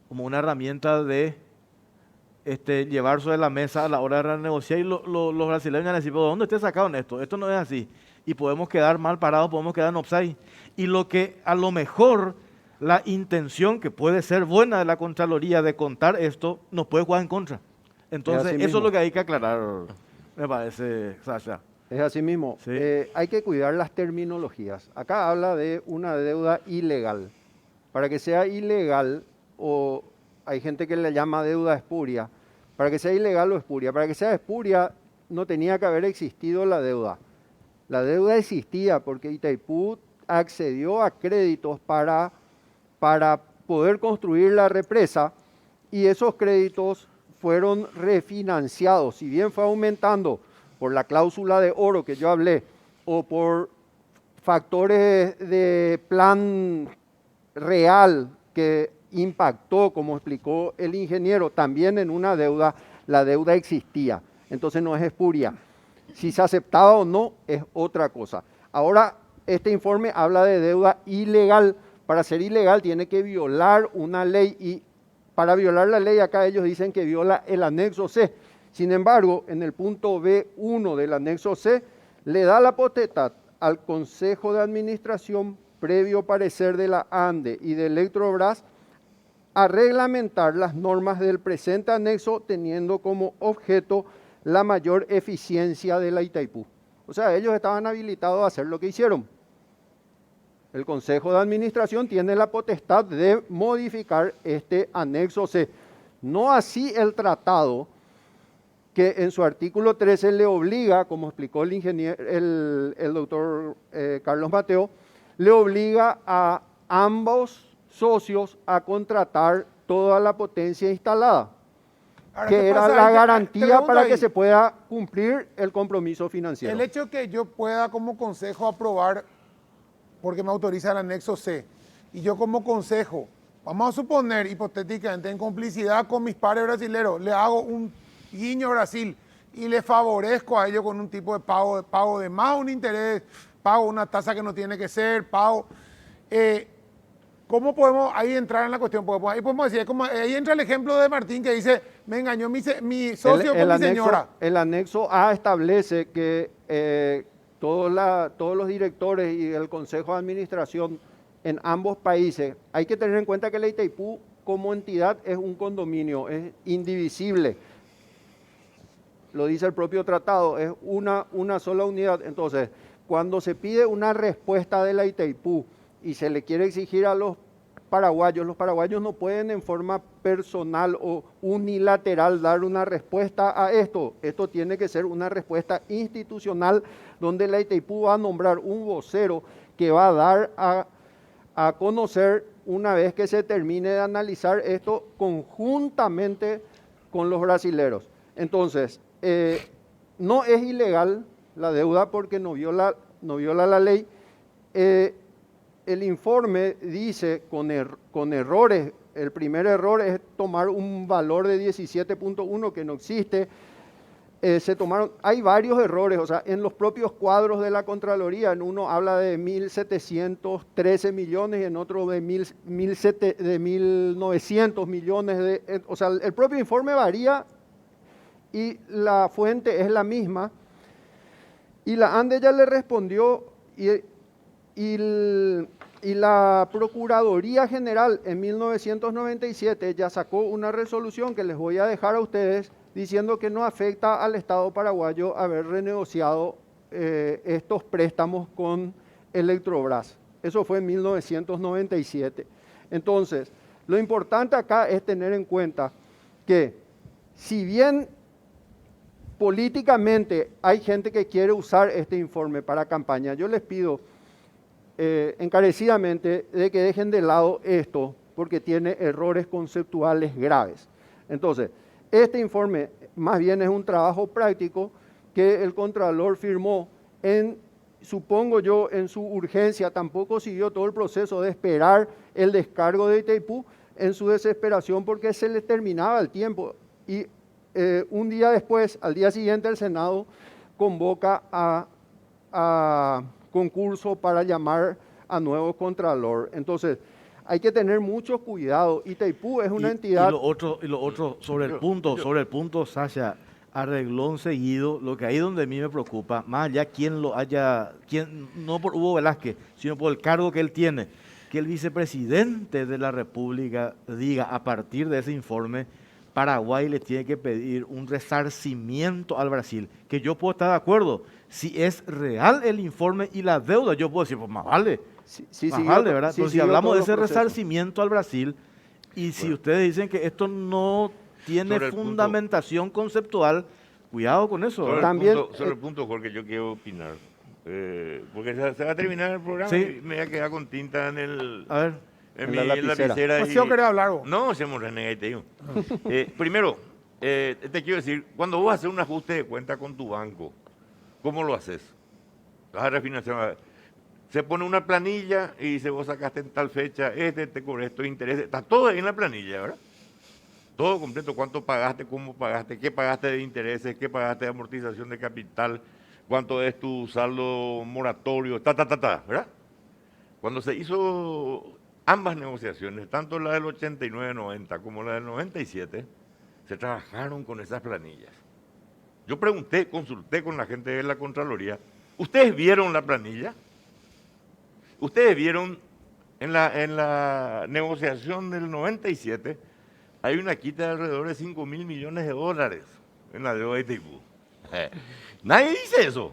como una herramienta de llevar sobre la mesa a la hora de renegociar y los brasileños van a decir, ¿pero dónde usted sacaron esto? Esto no es así. Y podemos quedar mal parados, podemos quedar en offside. Y lo que a lo mejor la intención que puede ser buena de la Contraloría de contar esto, nos puede jugar en contra. Entonces, eso es lo que hay que aclarar, me parece, Sasha. Es así mismo. Sí. Hay que cuidar las terminologías. Acá habla de una deuda ilegal. Para que sea ilegal, o hay gente que le llama deuda espuria, para que sea ilegal o espuria. Para que sea espuria, no tenía que haber existido la deuda. La deuda existía porque Itaipú accedió a créditos para poder construir la represa y esos créditos fueron refinanciados. Si bien fue aumentando por la cláusula de oro que yo hablé o por factores de plan real que impactó, como explicó el ingeniero, también en una deuda, la deuda existía. Entonces no es espuria. Si se aceptaba o no es otra cosa. Ahora, este informe habla de deuda ilegal. Para ser ilegal tiene que violar una ley y para violar la ley acá ellos dicen que viola el anexo C. Sin embargo, en el punto B1 del anexo C le da la potestad al Consejo de Administración, previo parecer de la ANDE y de Electrobras, a reglamentar las normas del presente anexo teniendo como objeto la mayor eficiencia de la Itaipú. O sea, ellos estaban habilitados a hacer lo que hicieron. El Consejo de Administración tiene la potestad de modificar este anexo C. No así el tratado, que en su artículo 13 le obliga, como explicó el ingeniero, el doctor Carlos Mateo, le obliga a ambos socios a contratar toda la potencia instalada, Ahora, que ¿qué era pasa? la Te garantía pregunto para ahí, que se pueda cumplir el compromiso financiero. el hecho que yo pueda como consejo aprobar, porque me autoriza el anexo C, y yo como consejo, vamos a suponer hipotéticamente en complicidad con mis pares brasileños, le hago un guiño a Brasil y le favorezco a ellos con un tipo de pago de más un interés, pago una tasa que no tiene que ser, pago... ¿Cómo podemos ahí entrar en la cuestión? Porque ahí podemos decir, ahí entra el ejemplo de Martín que dice, me engañó mi socio con mi señora. El anexo A establece que todos los directores y el Consejo de Administración en ambos países, hay que tener en cuenta que la Itaipú como entidad es un condominio, es indivisible. Lo dice el propio tratado, es una sola unidad. Entonces, cuando se pide una respuesta de la Itaipú y se le quiere exigir a los paraguayos no pueden en forma personal o unilateral dar una respuesta a esto. Esto tiene que ser una respuesta institucional donde la Itaipú va a nombrar un vocero que va a dar a conocer una vez que se termine de analizar esto conjuntamente con los brasileros. Entonces, no es ilegal la deuda porque no viola la ley. El informe dice con errores, el primer error es tomar un valor de 17.1 que no existe. Hay varios errores, o sea, en los propios cuadros de la Contraloría, en uno habla de 1.713 millones y en otro de 1.900 millones. O sea, el propio informe varía y la fuente es la misma. Y la ANDE ya le respondió y la Procuraduría General en 1997 ya sacó una resolución que les voy a dejar a ustedes diciendo que no afecta al Estado paraguayo haber renegociado estos préstamos con Electrobras. Eso fue en 1997. Entonces, lo importante acá es tener en cuenta que si bien políticamente hay gente que quiere usar este informe para campaña, yo les pido encarecidamente de que dejen de lado esto porque tiene errores conceptuales graves. Entonces, este informe más bien es un trabajo práctico que el Contralor firmó supongo yo, en su urgencia, tampoco siguió todo el proceso de esperar el descargo de Itaipú en su desesperación porque se le terminaba el tiempo y un día después, al día siguiente, el Senado convoca a concurso para llamar a nuevo contralor. Entonces, hay que tener mucho cuidado. Itaipú es una entidad... Y lo otro sobre el punto, Sasha, arreglón seguido, lo que ahí donde a mí me preocupa, más allá no por Hugo Velázquez, sino por el cargo que él tiene, que el vicepresidente de la República diga a partir de ese informe, Paraguay le tiene que pedir un resarcimiento al Brasil, que yo puedo estar de acuerdo. Si es real el informe y la deuda, yo puedo decir, pues más vale. Más vale, ¿verdad? Entonces, si hablamos de ese resarcimiento al Brasil, y si ustedes dicen que esto no tiene fundamentación conceptual, cuidado con eso. Sobre el punto, Jorge, yo quiero opinar. Porque se va a terminar el programa y me voy a quedar con tinta en la lapicera. Pues yo quería hablar. No, hacemos renegade y te digo. Primero, te quiero decir, cuando vos haces un ajuste de cuenta con tu banco, ¿cómo lo haces? Vas a refinanciar. Se pone una planilla y dice, vos sacaste en tal fecha, te cobré estos intereses. Está todo ahí en la planilla, ¿verdad? Todo completo, cuánto pagaste, cómo pagaste, qué pagaste de intereses, qué pagaste de amortización de capital, cuánto es tu saldo moratorio, ¿verdad? Cuando se hizo ambas negociaciones, tanto la del 89-90 como la del 97, se trabajaron con esas planillas. Yo pregunté, consulté con la gente de la Contraloría, ¿ustedes vieron la planilla? ¿Ustedes vieron en la negociación del 97, hay una quita de alrededor de 5.000 millones de dólares en la deuda de Itaipú? Nadie dice eso,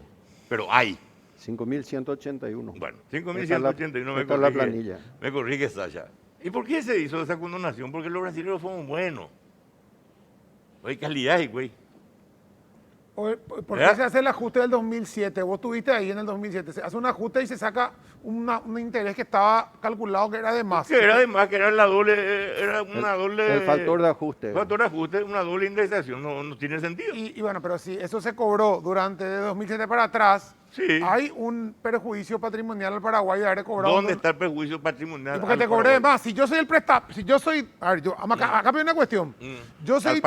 pero hay. 5.181. Bueno, 5.181 me corrige Sasha. ¿Y por qué se hizo esa condonación? Porque los brasileños fueron buenos. Hay calidad, güey. ¿Por qué se hace el ajuste del 2007? Vos estuviste ahí en el 2007. Se hace un ajuste y se saca un interés que estaba calculado que era de más. Que era de más, que era una doble... El factor de ajuste. Factor de ajuste, una doble indexación, no tiene sentido. Y bueno, pero si eso se cobró durante de 2007 para atrás, sí, hay un perjuicio patrimonial al Paraguay de haber cobrado... ¿Dónde está el perjuicio patrimonial? Porque te cobré de más. Si yo soy el prestado, si yo soy... A ver, acá hay una cuestión. Yo soy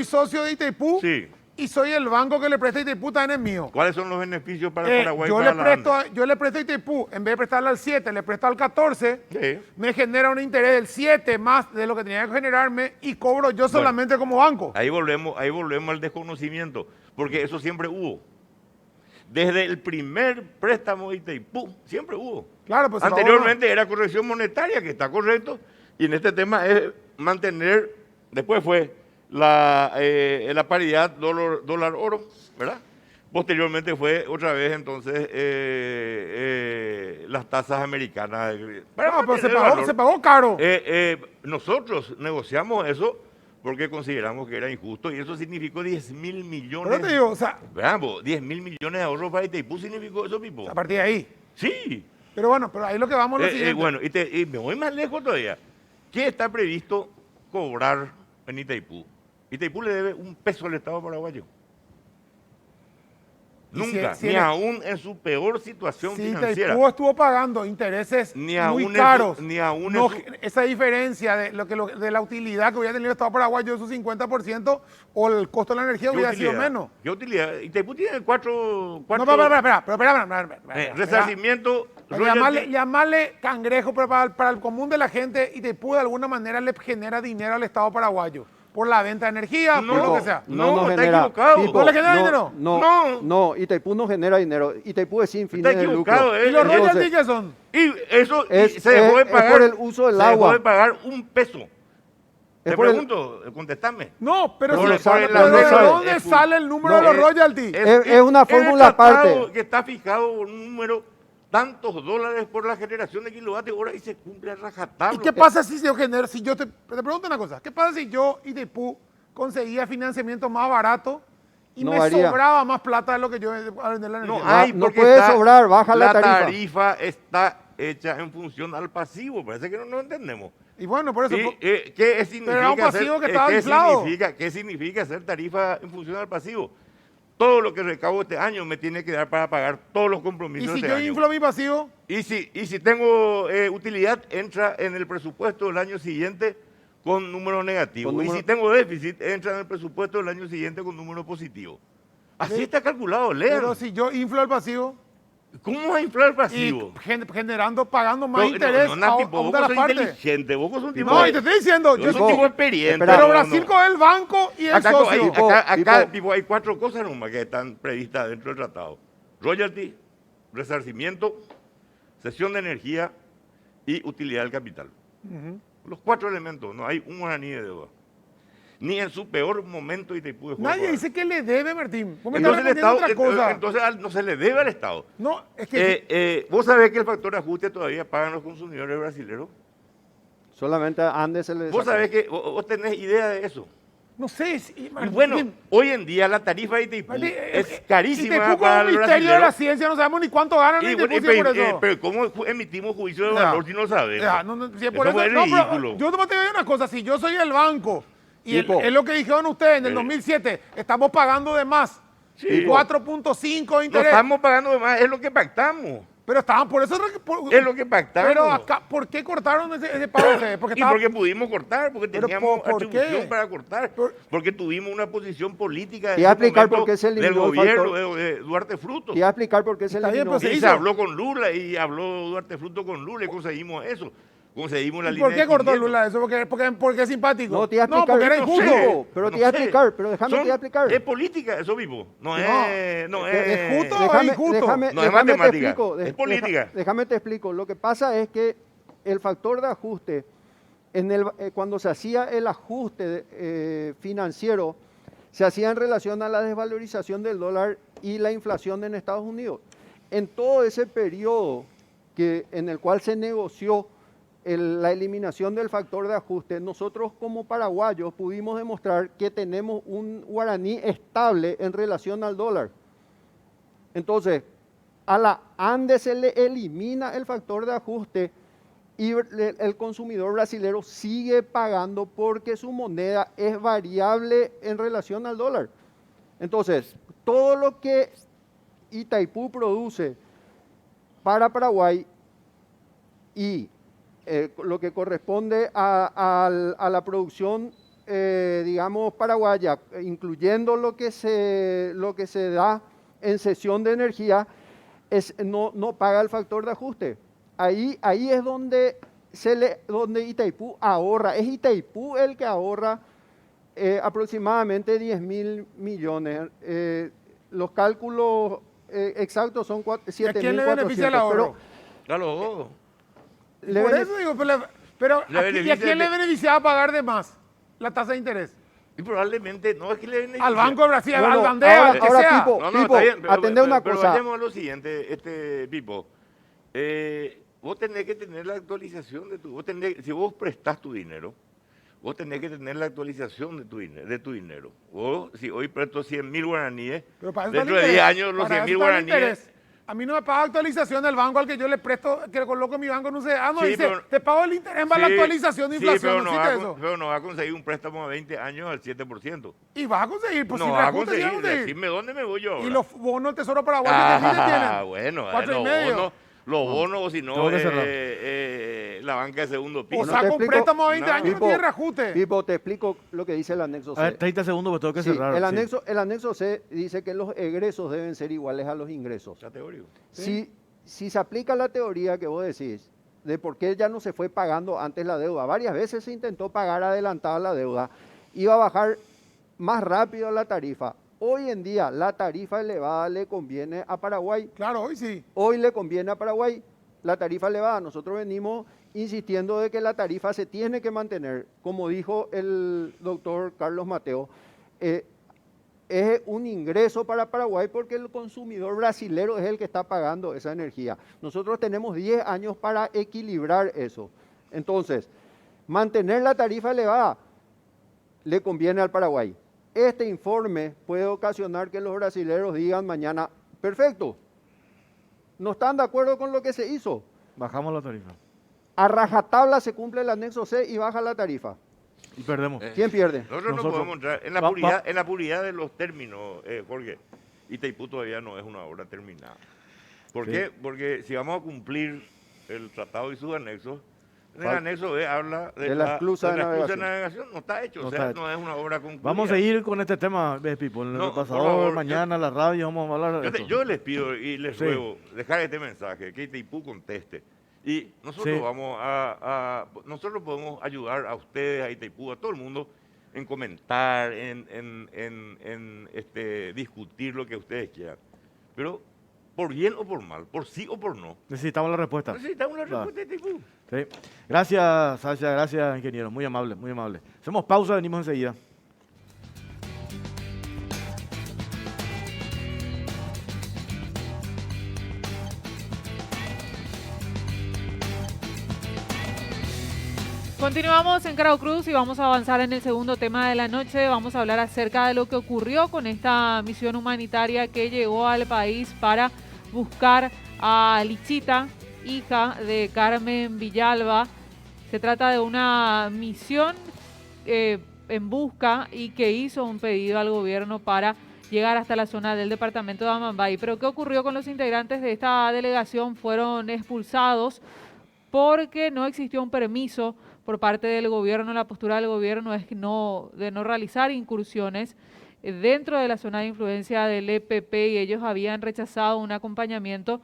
socio de Itaipú. Sí. Y soy el banco que le presta a Itaipú, también es mío. ¿Cuáles son los beneficios para el Paraguay? Yo le presto a Itaipú, en vez de prestarle al 7, le presto al 14, sí, me genera un interés del 7 más de lo que tenía que generarme y cobro yo solamente como banco. Ahí volvemos al desconocimiento, porque eso siempre hubo. Desde el primer préstamo de Itaipú, siempre hubo. Claro, pues anteriormente era corrección monetaria, que está correcto, y en este tema es mantener, después fue la paridad dólar-oro, ¿verdad? Posteriormente fue otra vez entonces las tasas americanas. Pero se pagó caro. Nosotros negociamos eso porque consideramos que era injusto y eso significó 10.000 millones. Pero te digo, o sea... Veamos, 10.000 millones de ahorros para Itaipú significó eso, Pipo. A partir de ahí. Sí. Pero bueno, pero ahí lo que vamos es lo siguiente. Bueno, y me voy más lejos todavía. ¿Qué está previsto cobrar en Itaipú? Itaipú le debe un peso al Estado paraguayo. Nunca, ni aún en su peor situación financiera. Itaipú estuvo pagando intereses muy caros. Esa diferencia de la utilidad que hubiera tenido el Estado paraguayo de su 50% o el costo de la energía hubiera sido menos. ¿Qué utilidad? Itaipú tiene cuatro... No, espera. Resarcimiento... Llamarle cangrejo, pero para el común de la gente, Itaipú de alguna manera le genera dinero al Estado paraguayo. Por la venta de energía, por lo que sea. No, está equivocado. ¿No le genera dinero? No, Itaipú no genera dinero. Itaipú es sin fines de lucro. ¿Y los royalties qué son? Y eso se dejó de pagar. Es por el uso del agua. Se dejó de pagar un peso. Te pregunto, contestame. No, pero ¿de dónde sale el número de los royalties? Es una fórmula aparte. Que está fijado un número... tantos dólares por la generación de kilovatios hora y se cumple a rajatabla. ¿Y qué pasa si yo genero, te pregunto una cosa, qué pasa si yo, Itaipú, conseguía financiamiento más barato y me sobraba más plata de lo que yo a vender la energía? No puede sobrar, baja la tarifa. La tarifa está hecha en función al pasivo, parece que no lo entendemos. Y bueno, por eso... ¿Qué significa pero era un pasivo que estaba inflado. ¿Qué significa hacer tarifa en función al pasivo? Todo lo que recaudo este año me tiene que dar para pagar todos los compromisos de este año. ¿Y si yo inflo mi pasivo? Y si tengo utilidad, entra en el presupuesto del año siguiente con número negativo. Y si tengo déficit, entra en el presupuesto del año siguiente con número positivo. Así está calculado, lean. Pero si yo inflo el pasivo ¿Cómo va a inflar el y pasivo? generando, pagando más No, interés no, Nati, a vos una de las sos partes. inteligente, vos sos un tipo No, de- y te estoy diciendo, yo soy un tipo experiente. Espera, pero no, Brasil no. con el banco y el Acá, socio. acá, Pipo. Pipo, hay 4 cosas nomás que están previstas dentro del tratado. Royalty, resarcimiento, cesión de energía y utilidad del capital. Los 4 elementos, no hay un guaraní de deuda. Ni en su peor momento Itaipú dejó de Nadie pagar. dice que le debe, Martín. Vos me estás Entonces, el respondiendo Estado, otra cosa. entonces no se le debe al Estado. No, es que Vos sabés que el factor de ajuste todavía pagan los consumidores brasileños. Solamente a Andes se le Vos sacó. sabés que vos tenés idea de eso. no sé. Y bueno, hoy en día la tarifa de Itaipú Martín, es carísima Itaipú con para un el misterio de la brasileño. ciencia, no sabemos ni cuánto ganan en Y bueno, Itaipú si por eso. pero ¿cómo emitimos juicio de Ya. valor si no sabemos? Ya, si es por Eso eso, es no, pero ridículo. yo te voy a decir una cosa, si yo soy el banco y Tipo. es lo que dijeron ustedes en el 2007, estamos pagando de más, Sí. 4.5 de No interés, estamos pagando de más, es lo que pactamos. pero estaban por eso... Es lo que pactamos. Pero acá, ¿por qué cortaron ese pago ustedes? Porque Y estaba- porque pudimos cortar, porque Pero teníamos ¿por qué? atribución para cortar, Por- porque tuvimos una posición política Te voy a en ese explicar momento por qué se del eliminó el gobierno factor. de Duarte Fruto. Te voy a explicar por qué se Está bien, eliminó. pero Y se se hizo. habló con Lula y habló Duarte Fruto con Lula y conseguimos eso. Conseguimos la ¿Y línea por qué de cortó 500. Lula eso? Porque es simpático. No, te iba a explicar. porque era No injusto. sé. Pero te iba a explicar, pero déjame te voy a explicar. Es política, eso mismo. No es justo. Déjame, injusto. déjame, No es déjame te matemática, explico. es política. Déjame te explico. Lo que pasa es que el factor de ajuste, cuando se hacía el ajuste financiero, se hacía en relación a la desvalorización del dólar y la inflación en Estados Unidos. En todo ese periodo en el cual se negoció la eliminación del factor de ajuste, nosotros como paraguayos pudimos demostrar que tenemos un guaraní estable en relación al dólar. Entonces, a la ANDE se le elimina el factor de ajuste y el consumidor brasilero sigue pagando porque su moneda es variable en relación al dólar. Entonces, todo lo que Itaipú produce para Paraguay y lo que corresponde a la producción, digamos, paraguaya, incluyendo lo que se da en cesión de energía, no paga el factor de ajuste. Ahí es donde Itaipú ahorra. Es Itaipú el que ahorra aproximadamente 10.000 millones. Los cálculos exactos son ¿Y a quién le beneficia el 7.400. ahorro? Claro. Por eso digo, pero Le ¿y a beneficia quién le de- beneficiaba pagar de más la tasa de interés? Y probablemente, no es que le beneficia. Al Banco de Brasil, Bueno, al Bandea, al que ahora, sea. Pipo, No, está bien, atendé una pero cosa. vayamos a lo siguiente, Pipo. Vos tenés que tener la actualización de si vos prestás tu dinero, vos tenés que tener la actualización de tu dinero. Vos, si hoy presto 100.000 guaraníes, Pero para eso está el dentro de 10 interés. años los Para eso 100.000 está el guaraníes... interés. A mí no me paga actualización del banco al que yo le presto, que le coloco en mi banco, no sé. No, Sí, dice, pero- te pago el interés para la Sí, actualización de sí, inflación, pero no no existe va a eso. pero no va a conseguir un préstamo a 20 años al 7%. Y vas a conseguir, pues No si va a reajuste, sí conseguir, vas a conseguir. decime dónde me voy yo ahora. Y los bonos del Tesoro Paraguayo que tienen. Bueno, 4,5. los bonos, o si no, Tengo que cerrar. la banca de segundo piso. O No saca te un explico- préstamo a 20 no. años y no Pipo, tiene reajuste. Pipo, te explico lo que dice el anexo C. A ver, 30 segundos, pues tengo que Sí, cerrar. sí. el anexo C dice que los egresos deben ser iguales a los ingresos. Está teórico. Si se aplica la teoría que vos decís, de por qué ya no se fue pagando antes la deuda, varias veces se intentó pagar adelantada la deuda, iba a bajar más rápido la tarifa. Hoy en día la tarifa elevada le conviene a Paraguay. Claro, hoy sí. Hoy le conviene a Paraguay la tarifa elevada. Nosotros venimos insistiendo de que la tarifa se tiene que mantener. Como dijo el doctor Carlos Mateo, es un ingreso para Paraguay porque el consumidor brasilero es el que está pagando esa energía. Nosotros tenemos 10 años para equilibrar eso. Entonces, mantener la tarifa elevada le conviene al Paraguay. Este informe puede ocasionar que los brasileros digan mañana, perfecto, no están de acuerdo con lo que se hizo. Bajamos la tarifa. A rajatabla se cumple el anexo C y baja la tarifa. Y perdemos. ¿Quién pierde? Nosotros no Nosotros. podemos entrar en la, en la puridad de los términos, Jorge. Itaipú todavía no es una obra terminada. ¿Por Sí. qué? Porque si vamos a cumplir el tratado y sus anexos, En el anexo B habla de la esclusa de navegación. navegación. No está hecho, No o sea, está hecho. no es una obra concluida. Vamos a seguir con este tema, Pipo. En el No, por repasador, favor, mañana, la radio, vamos a hablar de esto. Yo les pido y les Sí. ruego dejar este mensaje, que Itaipú conteste. Y nosotros Sí. nosotros podemos ayudar a ustedes, a Itaipú, a todo el mundo, en comentar, en discutir lo que ustedes quieran. Pero por bien o por mal, por sí o por no. Necesitamos la respuesta. Necesitamos una Claro. respuesta de Itaipú. Sí. Gracias, Sasha. Gracias, ingeniero. Muy amable, muy amable. Hacemos pausa, venimos enseguida. Continuamos en Carao Cruz y vamos a avanzar en el segundo tema de la noche. Vamos a hablar acerca de lo que ocurrió con esta misión humanitaria que llegó al país para buscar a Lichita, hija de Carmen Villalba. Se trata de una misión en busca y que hizo un pedido al gobierno para llegar hasta la zona del departamento de Amambay. Pero ¿qué ocurrió con los integrantes de esta delegación? Fueron expulsados porque no existió un permiso por parte del gobierno. La postura del gobierno es de no realizar incursiones dentro de la zona de influencia del EPP y ellos habían rechazado un acompañamiento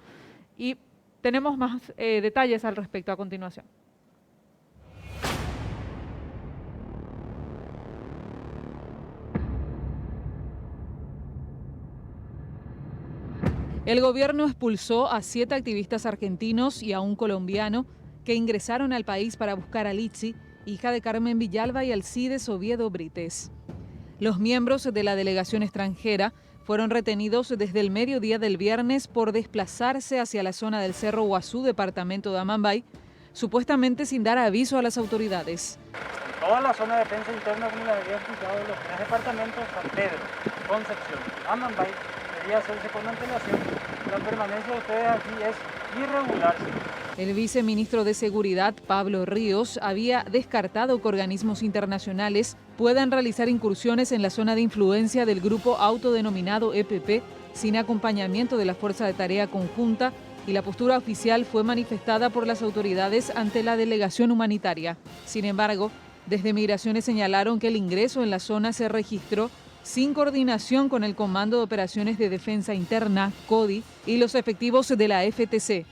y tenemos más detalles al respecto a continuación. El gobierno expulsó a 7 activistas argentinos y a un colombiano que ingresaron al país para buscar a Litsi, hija de Carmen Villalba y Alcides Oviedo Brites. Los miembros de la delegación extranjera fueron retenidos desde el mediodía del viernes por desplazarse hacia la zona del Cerro Guazú, departamento de Amambay, supuestamente sin dar aviso a las autoridades. Toda la zona de defensa interna, como les había explicado, los 3 departamentos, San Pedro, Concepción, Amambay, debía hacerse con antelación. La permanencia de ustedes aquí es irregular. El viceministro de Seguridad, Pablo Ríos, había descartado que organismos internacionales puedan realizar incursiones en la zona de influencia del grupo autodenominado EPP sin acompañamiento de la Fuerza de Tarea Conjunta, y la postura oficial fue manifestada por las autoridades ante la delegación humanitaria. Sin embargo, desde Migraciones señalaron que el ingreso en la zona se registró sin coordinación con el Comando de Operaciones de Defensa Interna, CODI, y los efectivos de la FTC.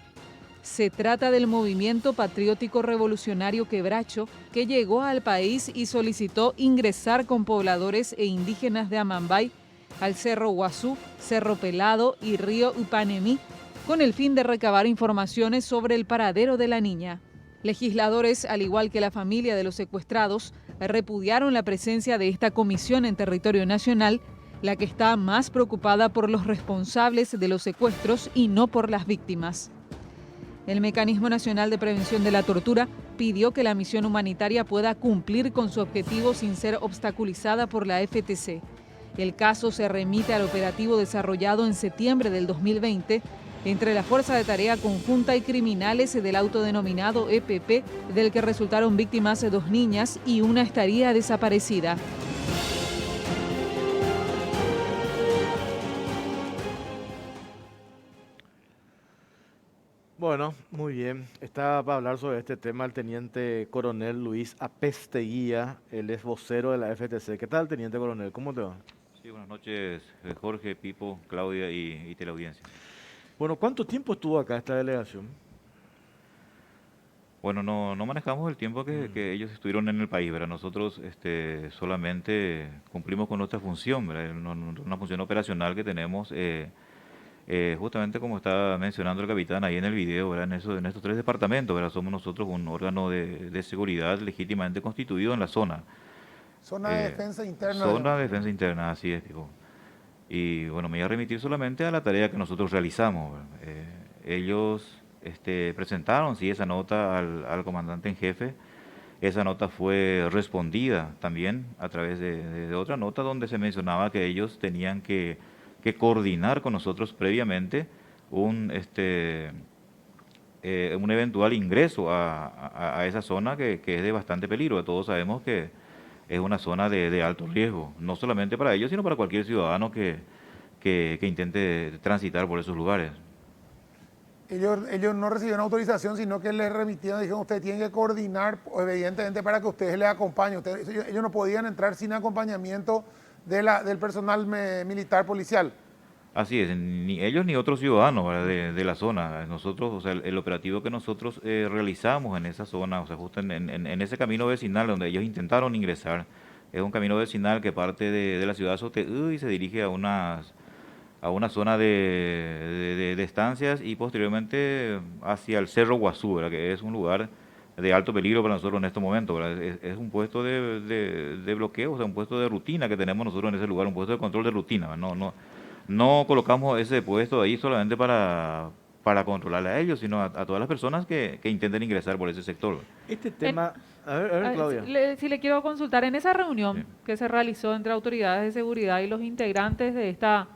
Se trata del Movimiento Patriótico Revolucionario Quebracho, que llegó al país y solicitó ingresar con pobladores e indígenas de Amambay al Cerro Guazú, Cerro Pelado y Río Upanemí, con el fin de recabar informaciones sobre el paradero de la niña. Legisladores, al igual que la familia de los secuestrados, repudiaron la presencia de esta comisión en territorio nacional, la que está más preocupada por los responsables de los secuestros y no por las víctimas. El Mecanismo Nacional de Prevención de la Tortura pidió que la misión humanitaria pueda cumplir con su objetivo sin ser obstaculizada por la FTC. El caso se remite al operativo desarrollado en septiembre del 2020 entre la Fuerza de Tarea Conjunta y criminales del autodenominado EPP, del que resultaron víctimas 2 niñas y una estaría desaparecida. Bueno, muy bien. Está para hablar sobre este tema el teniente coronel Luis Apesteguía, él es vocero de la FTC. ¿Qué tal, teniente coronel? ¿Cómo te va? Sí, buenas noches, Jorge, Pipo, Claudia y teleaudiencia. Bueno, ¿cuánto tiempo estuvo acá esta delegación? Bueno, no manejamos el tiempo que ellos estuvieron en el país, ¿verdad? Nosotros solamente cumplimos con nuestra función, ¿verdad? Una función operacional que tenemos, justamente como está mencionando el capitán ahí en el video, ¿verdad? En estos 3 departamentos, ¿verdad? Somos nosotros un órgano de seguridad legítimamente constituido en la zona. Zona de defensa interna. Zona de defensa interna, así es, Pipo. Y bueno, me voy a remitir solamente a la tarea que nosotros realizamos. Ellos presentaron, sí, esa nota al comandante en jefe. Esa nota fue respondida también a través de otra nota donde se mencionaba que ellos tenían que coordinar con nosotros previamente un eventual ingreso a esa zona que es de bastante peligro. Todos sabemos que es una zona de alto riesgo, no solamente para ellos, sino para cualquier ciudadano que intente transitar por esos lugares. Ellos no recibieron autorización, sino que les remitieron, dijeron, ustedes tienen que coordinar, evidentemente, para que ustedes les acompañen. Ellos no podían entrar sin acompañamiento del personal militar policial. Así es, ni ellos ni otros ciudadanos, ¿verdad?, de la zona. Nosotros, o sea, el operativo que nosotros realizamos en esa zona, o sea, justo en ese camino vecinal donde ellos intentaron ingresar, es un camino vecinal que parte de la ciudad de Soteú y se dirige a una zona de estancias y posteriormente hacia el Cerro Guazú, ¿verdad?, que es un lugar de alto peligro para nosotros en este momento, ¿verdad? Es un puesto de bloqueo, o sea, un puesto de rutina que tenemos nosotros en ese lugar, un puesto de control de rutina, ¿verdad? No colocamos ese puesto ahí solamente para controlar a ellos, sino a todas las personas que intenten ingresar por ese sector. Este tema, a ver, Claudia. Si le quiero consultar, en esa reunión Sí. que se realizó entre autoridades de seguridad y los integrantes de esta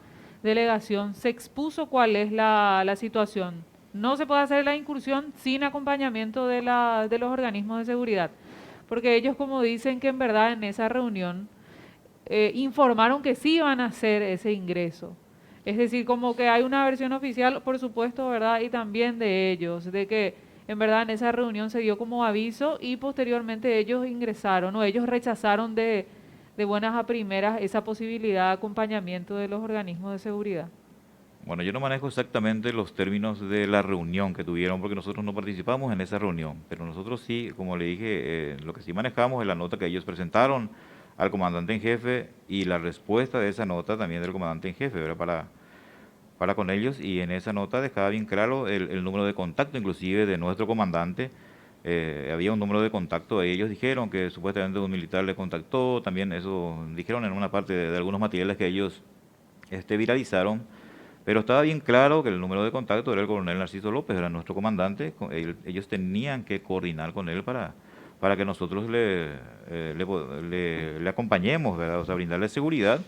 delegación, se expuso cuál es la situación. No se puede hacer la incursión sin acompañamiento de los organismos de seguridad, porque ellos, como dicen, que en verdad en esa reunión informaron que sí iban a hacer ese ingreso. Es decir, como que hay una versión oficial, por supuesto, ¿verdad?, y también de ellos, de que en verdad en esa reunión se dio como aviso y posteriormente ellos ingresaron o ellos rechazaron de buenas a primeras esa posibilidad de acompañamiento de los organismos de seguridad. Bueno, yo no manejo exactamente los términos de la reunión que tuvieron porque nosotros no participamos en esa reunión, pero nosotros sí, como le dije, lo que sí manejamos es la nota que ellos presentaron al comandante en jefe y la respuesta de esa nota también del comandante en jefe, ¿verdad?, para con ellos, y en esa nota dejaba bien claro el número de contacto inclusive de nuestro comandante. Había un número de contacto, ellos dijeron que supuestamente un militar le contactó, también eso dijeron en una parte de algunos materiales que ellos viralizaron, pero estaba bien claro que el número de contacto era el coronel Narciso López, era nuestro comandante. Ellos tenían que coordinar con él para que nosotros le acompañemos, ¿verdad?, o sea, brindarle seguridad,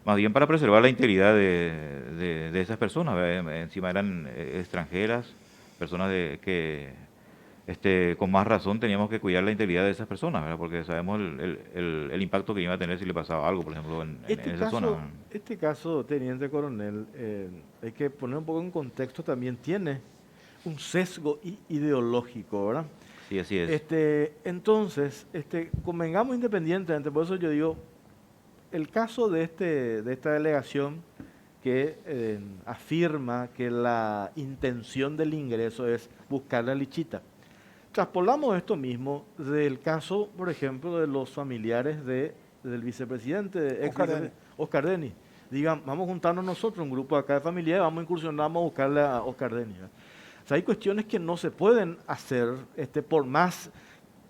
más bien para preservar la integridad de esas personas, ¿verdad? Encima eran extranjeras, personas que con más razón teníamos que cuidar la integridad de esas personas, ¿verdad?, porque sabemos el impacto que iba a tener si le pasaba algo, por ejemplo, en esa zona. Este caso, teniente coronel, hay que poner un poco en contexto, también tiene un sesgo ideológico, ¿verdad? Sí, así es. Entonces, convengamos independientemente, por eso yo digo, el caso de esta delegación que afirma que la intención del ingreso es buscar la lichita. Traspolamos esto mismo del caso, por ejemplo, de los familiares del vicepresidente, Oscar Denis. Digan, vamos a juntarnos nosotros, un grupo acá de familiares, vamos a incursionar, vamos a buscarle a Oscar Denis. O sea, hay cuestiones que no se pueden hacer por más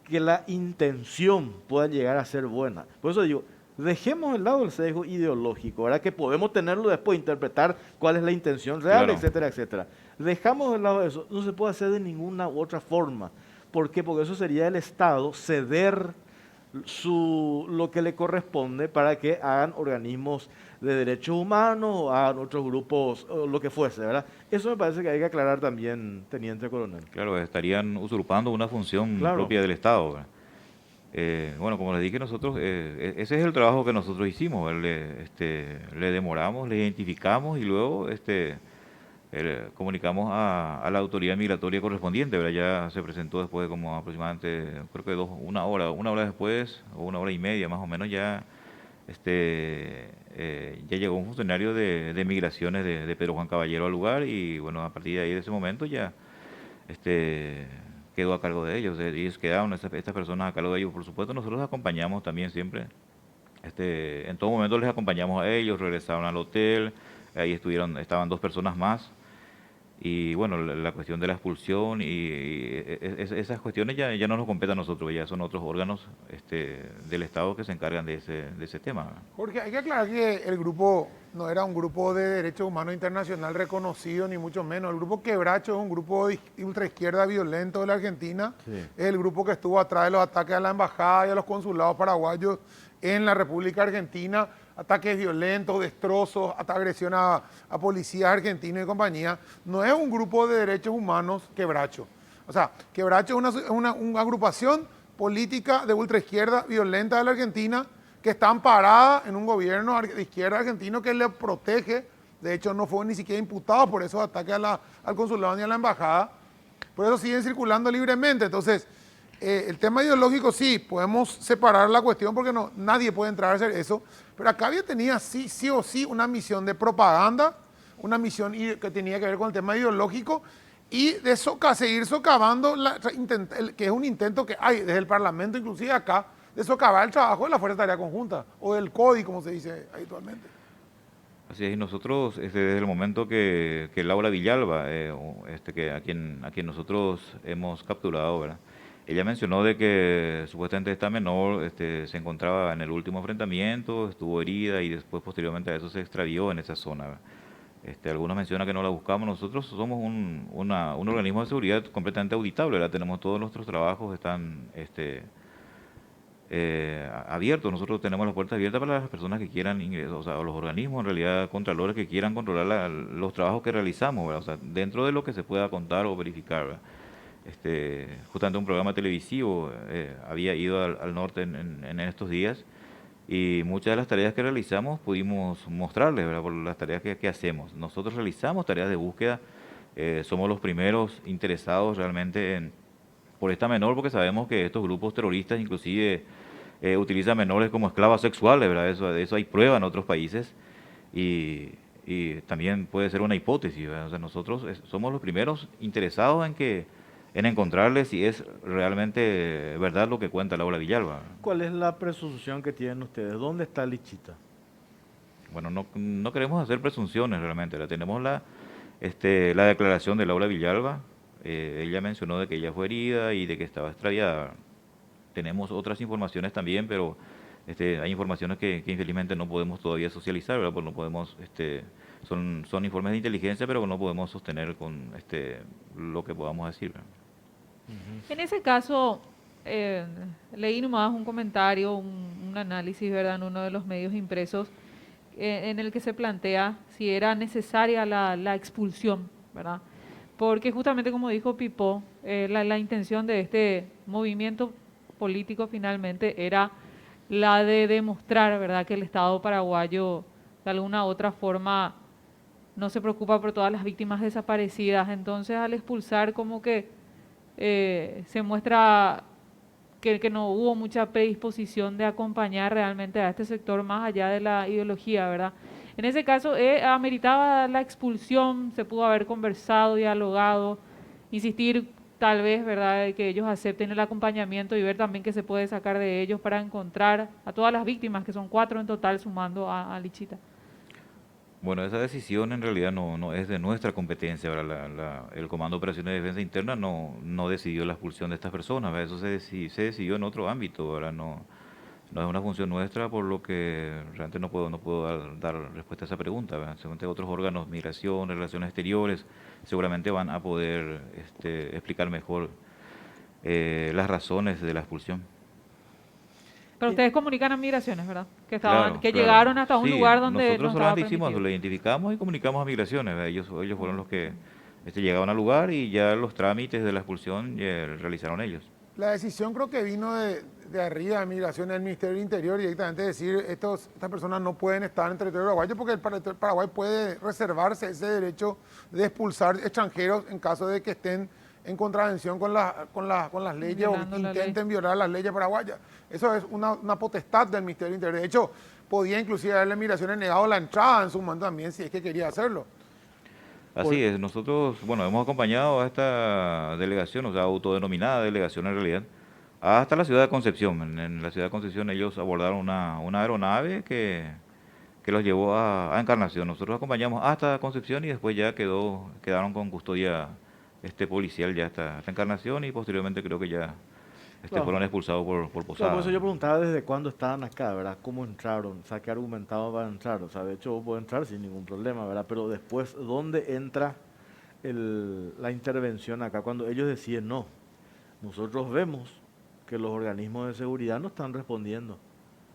que la intención pueda llegar a ser buena. Por eso digo, dejemos de lado el sesgo ideológico, ¿verdad?, que podemos tenerlo después, interpretar cuál es la intención real, claro, etcétera, etcétera. Dejamos de lado eso, no se puede hacer de ninguna u otra forma. ¿Por qué? Porque eso sería el Estado ceder lo que le corresponde para que hagan organismos de derechos humanos o hagan otros grupos, o lo que fuese, ¿verdad? Eso me parece que hay que aclarar también, teniente coronel. Claro, estarían usurpando una función propia del Estado, ¿verdad? Bueno, como les dije, nosotros, ese es el trabajo que nosotros hicimos, le demoramos, le identificamos y luego comunicamos a la autoridad migratoria correspondiente, ¿verdad? Ya se presentó después de como aproximadamente, creo que una hora después, o una hora y media más o menos, ya ya llegó un funcionario de migraciones de Pedro Juan Caballero al lugar y bueno, a partir de ahí, de ese momento ya quedó a cargo de ellos, ellos quedaron, estas personas a cargo de ellos. Por supuesto, nosotros los acompañamos también siempre, en todo momento les acompañamos a ellos, regresaron al hotel, ahí estaban 2 personas más, y bueno, la cuestión de la expulsión y esas cuestiones ya no nos competen a nosotros, ya son otros órganos del Estado que se encargan de ese tema. Jorge, hay que aclarar que el grupo no era un grupo de derechos humanos internacional reconocido, ni mucho menos. El grupo Quebracho es un grupo de ultraizquierda violento de la Argentina. Sí. Es el grupo que estuvo atrás de los ataques a la embajada y a los consulados paraguayos en la República Argentina. Ataques violentos, destrozos, hasta agresión a policías argentinos y compañía. No es un grupo de derechos humanos Quebracho. O sea, Quebracho es una agrupación política de ultraizquierda violenta de la Argentina que está amparada en un gobierno de izquierda argentino que le protege De hecho, no fueron ni siquiera imputados por esos ataques al consulado ni a la embajada. Por eso siguen circulando libremente. Entonces, el tema ideológico sí, podemos separar la cuestión porque nadie puede entrar a hacer eso. Pero acá tenía sí o sí una misión de propaganda, una misión que tenía que ver con el tema ideológico y de seguir socavando, que es un intento que hay desde el Parlamento, inclusive acá, de socavar el trabajo de la Fuerza de Tarea Conjunta o del CODI, como se dice habitualmente. Así es, y nosotros, desde el momento que Laura Villalba, a quien nosotros hemos capturado, ¿verdad? Ella mencionó de que supuestamente esta menor se encontraba en el último enfrentamiento, estuvo herida y después posteriormente a eso se extravió en esa zona, ¿verdad? Algunos mencionan que no la buscamos, nosotros somos un organismo de seguridad completamente auditable, ¿verdad? Tenemos todos nuestros trabajos, están abiertos, nosotros tenemos las puertas abiertas para las personas que quieran ingresar, o sea, los organismos, en realidad, contralores que quieran controlar los trabajos que realizamos, ¿verdad? O sea, dentro de lo que se pueda contar o verificar, ¿verdad? Justamente un programa televisivo había ido al norte en estos días y muchas de las tareas que realizamos pudimos mostrarles, ¿verdad? Por las tareas que hacemos. Nosotros realizamos tareas de búsqueda, somos los primeros interesados realmente por esta menor porque sabemos que estos grupos terroristas inclusive utilizan menores como esclavas sexuales, ¿verdad? Eso hay prueba en otros países y también puede ser una hipótesis, ¿verdad? O sea, nosotros somos los primeros interesados en encontrarles si es realmente verdad lo que cuenta Laura Villalba. ¿Cuál es la presunción que tienen ustedes? ¿Dónde está Lichita? Bueno, no queremos hacer presunciones realmente. Tenemos la declaración de Laura Villalba. Ella mencionó de que ella fue herida y de que estaba extraviada. Tenemos otras informaciones también, pero hay informaciones que infelizmente no podemos todavía socializar, ¿verdad? Pues no podemos, son informes de inteligencia, pero no podemos sostener con lo que podamos decir, ¿verdad? En ese caso, leí nomás un comentario, un análisis, ¿verdad?, en uno de los medios impresos, en el que se plantea si era necesaria la expulsión, ¿verdad? Porque justamente como dijo Pipo, la intención de este movimiento político finalmente era la de demostrar, ¿verdad?, que el Estado paraguayo de alguna u otra forma no se preocupa por todas las víctimas desaparecidas. Entonces, al expulsar como que se muestra que no hubo mucha predisposición de acompañar realmente a este sector más allá de la ideología, ¿verdad? En ese caso, ameritaba la expulsión, se pudo haber conversado, dialogado, insistir tal vez, ¿verdad?, que ellos acepten el acompañamiento y ver también qué se puede sacar de ellos para encontrar a todas las víctimas, que son 4 en total, sumando a Lichita. Bueno, esa decisión en realidad no es de nuestra competencia, ¿verdad? El Comando de Operaciones de Defensa Interna no decidió la expulsión de estas personas, ¿verdad? Eso se decidió en otro ámbito, ¿verdad? No es una función nuestra, por lo que realmente no puedo dar respuesta a esa pregunta, ¿verdad? Seguramente otros órganos, migración, relaciones exteriores, seguramente van a poder explicar mejor las razones de la expulsión. Pero ustedes comunican a migraciones, ¿verdad? Que Claro. llegaron hasta un Sí, lugar donde nosotros no estaba solamente hicimos, permitido. lo identificamos y comunicamos a migraciones, ¿verdad? Ellos fueron los que llegaban al lugar y ya los trámites de la expulsión realizaron ellos. La decisión creo que vino de arriba, de Migración, del Ministerio del Interior, directamente decir, estas personas no pueden estar en el territorio paraguayo porque el Paraguay puede reservarse ese derecho de expulsar extranjeros en caso de que estén en contravención con las leyes Violando o la intenten violar las leyes paraguayas. Eso es una potestad del Ministerio del Interior. De hecho, podía inclusive haberle a Migraciones negado la entrada en su momento también, si es que quería hacerlo. Así es, nosotros, bueno, hemos acompañado a esta delegación, o sea, autodenominada delegación en realidad, hasta la ciudad de Concepción. En la ciudad de Concepción ellos abordaron una aeronave que los llevó a Encarnación. Nosotros acompañamos hasta Concepción y después ya quedaron con custodia policial ya hasta Encarnación y posteriormente creo que ya Claro. fueron expulsados por Claro, Posada. por eso yo preguntaba desde cuándo estaban acá, ¿verdad? ¿Cómo entraron? O sea, ¿qué argumentaban para entrar? O sea, de hecho, vos podés entrar sin ningún problema, ¿verdad? Pero después, ¿dónde entra la intervención acá? Cuando ellos deciden, no, nosotros vemos que los organismos de seguridad no están respondiendo.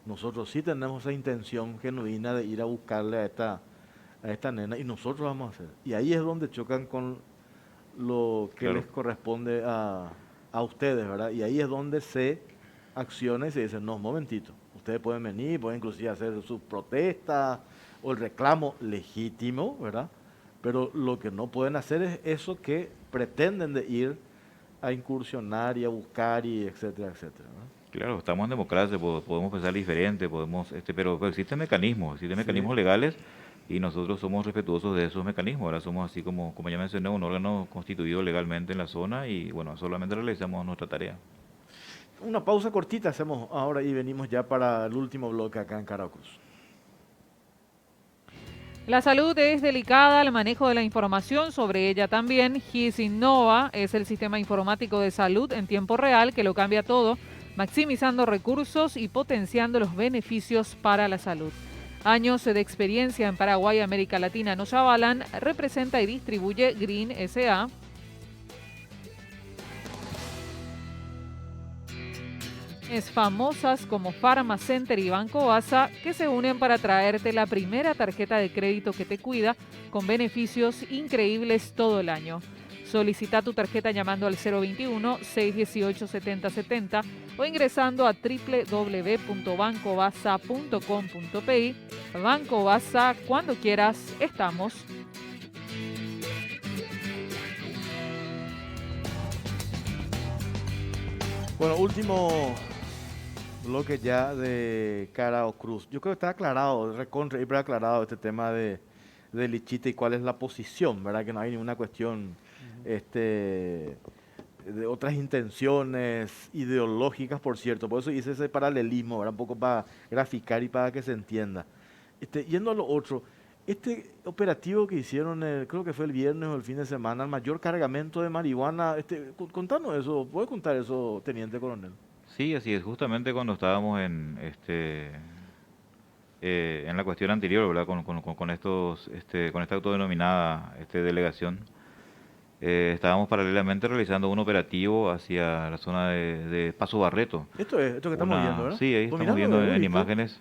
Nosotros sí tenemos esa intención genuina de ir a buscarle a esta nena y nosotros vamos a hacer. Y ahí es donde chocan con lo que Claro. les corresponde a ustedes, ¿verdad? Y ahí es donde se acciona y se dice, no, un momentito, ustedes pueden venir, pueden inclusive hacer sus protestas, o el reclamo legítimo, ¿verdad? Pero lo que no pueden hacer es eso que pretenden de ir a incursionar y a buscar y etcétera, etcétera, ¿no? Claro, estamos en democracia, podemos pensar diferente, pero existen mecanismos legales y nosotros somos respetuosos de esos mecanismos. Ahora somos así como ya mencioné, un órgano constituido legalmente en la zona y bueno, solamente realizamos nuestra tarea. Una pausa cortita hacemos ahora y venimos ya para el último bloque acá en Caracruz. La salud es delicada, el manejo de la información sobre ella también. GIS Innova es el sistema informático de salud en tiempo real que lo cambia todo, maximizando recursos y potenciando los beneficios para la salud. Años de experiencia en Paraguay y América Latina nos avalan. Representa y distribuye Green S.A. Famosas como Pharmacenter y Banco Basa que se unen para traerte la primera tarjeta de crédito que te cuida con beneficios increíbles todo el año. Solicita tu tarjeta llamando al 021-618-7070 o ingresando a www.bancobasa.com.pi. Banco Basa, cuando quieras, estamos. Bueno, último bloque ya de Caracruz. Yo creo que está aclarado, recontra hiper aclarado este tema de Lichita y cuál es la posición, ¿verdad? Que no hay ninguna cuestión de otras intenciones ideológicas, por cierto. Por eso hice ese paralelismo, ¿verdad? Un poco para graficar y para que se entienda. Yendo a lo otro, este operativo que hicieron, creo que fue el viernes o el fin de semana, el mayor cargamento de marihuana, contanos eso, ¿puede contar eso, teniente coronel? Sí, así es, justamente cuando estábamos en la cuestión anterior, ¿verdad? Con esta autodenominada delegación, estábamos paralelamente realizando un operativo hacia la zona de Paso Barreto. Esto que estamos viendo, ¿verdad? Sí, ahí estamos viendo en imágenes.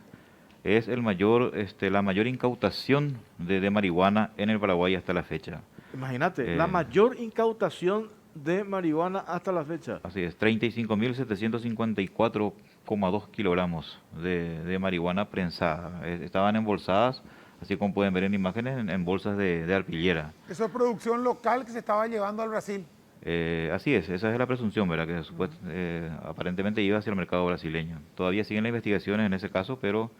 Es la mayor incautación de marihuana en el Paraguay hasta la fecha. Imagínate, la mayor incautación de marihuana hasta la fecha. Así es, 35.754,2 kilogramos de marihuana prensada. Estaban embolsadas, así como pueden ver en imágenes, en bolsas de arpillera. Eso es producción local que se estaba llevando al Brasil. Así es, esa es la presunción, ¿verdad? Que aparentemente iba hacia el mercado brasileño. Todavía siguen las investigaciones en ese caso, pero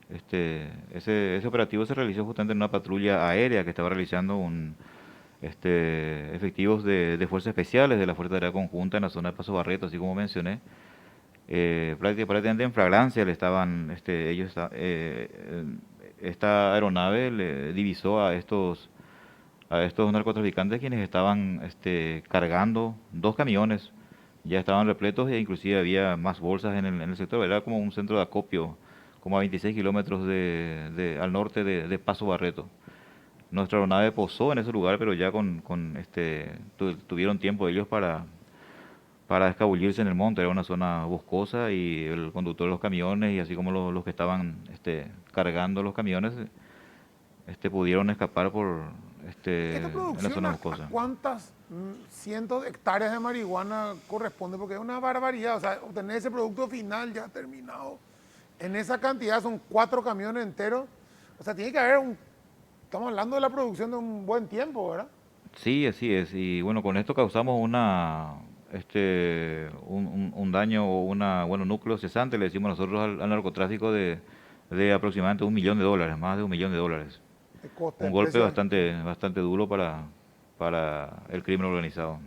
ese operativo se realizó justamente en una patrulla aérea que estaba realizando efectivos de fuerzas especiales de la Fuerza Aérea Conjunta en la zona de Paso Barreto, así como mencioné. Prácticamente en flagrancia le estaban, esta aeronave le divisó a estos narcotraficantes quienes estaban cargando 2 camiones, ya estaban repletos e inclusive había más bolsas en el sector. Era como un centro de acopio, como a 26 kilómetros al norte de Paso Barreto. Nuestra aeronave posó en ese lugar, pero ya tuvieron tiempo ellos para escabullirse en el monte. Era una zona boscosa y el conductor de los camiones y así como los que estaban cargando los camiones pudieron escapar por en la zona boscosa. ¿Cuántas cientos de hectáreas de marihuana corresponde? Porque es una barbaridad. O sea, obtener ese producto final ya terminado en esa cantidad son 4 camiones enteros. O sea, tiene que haber estamos hablando de la producción de un buen tiempo, ¿verdad? Sí, así es. Y bueno, con esto causamos un daño o núcleo cesante, le decimos nosotros al narcotráfico de aproximadamente $1 millón, más de $1 millón. Un golpe bastante duro para el crimen organizado.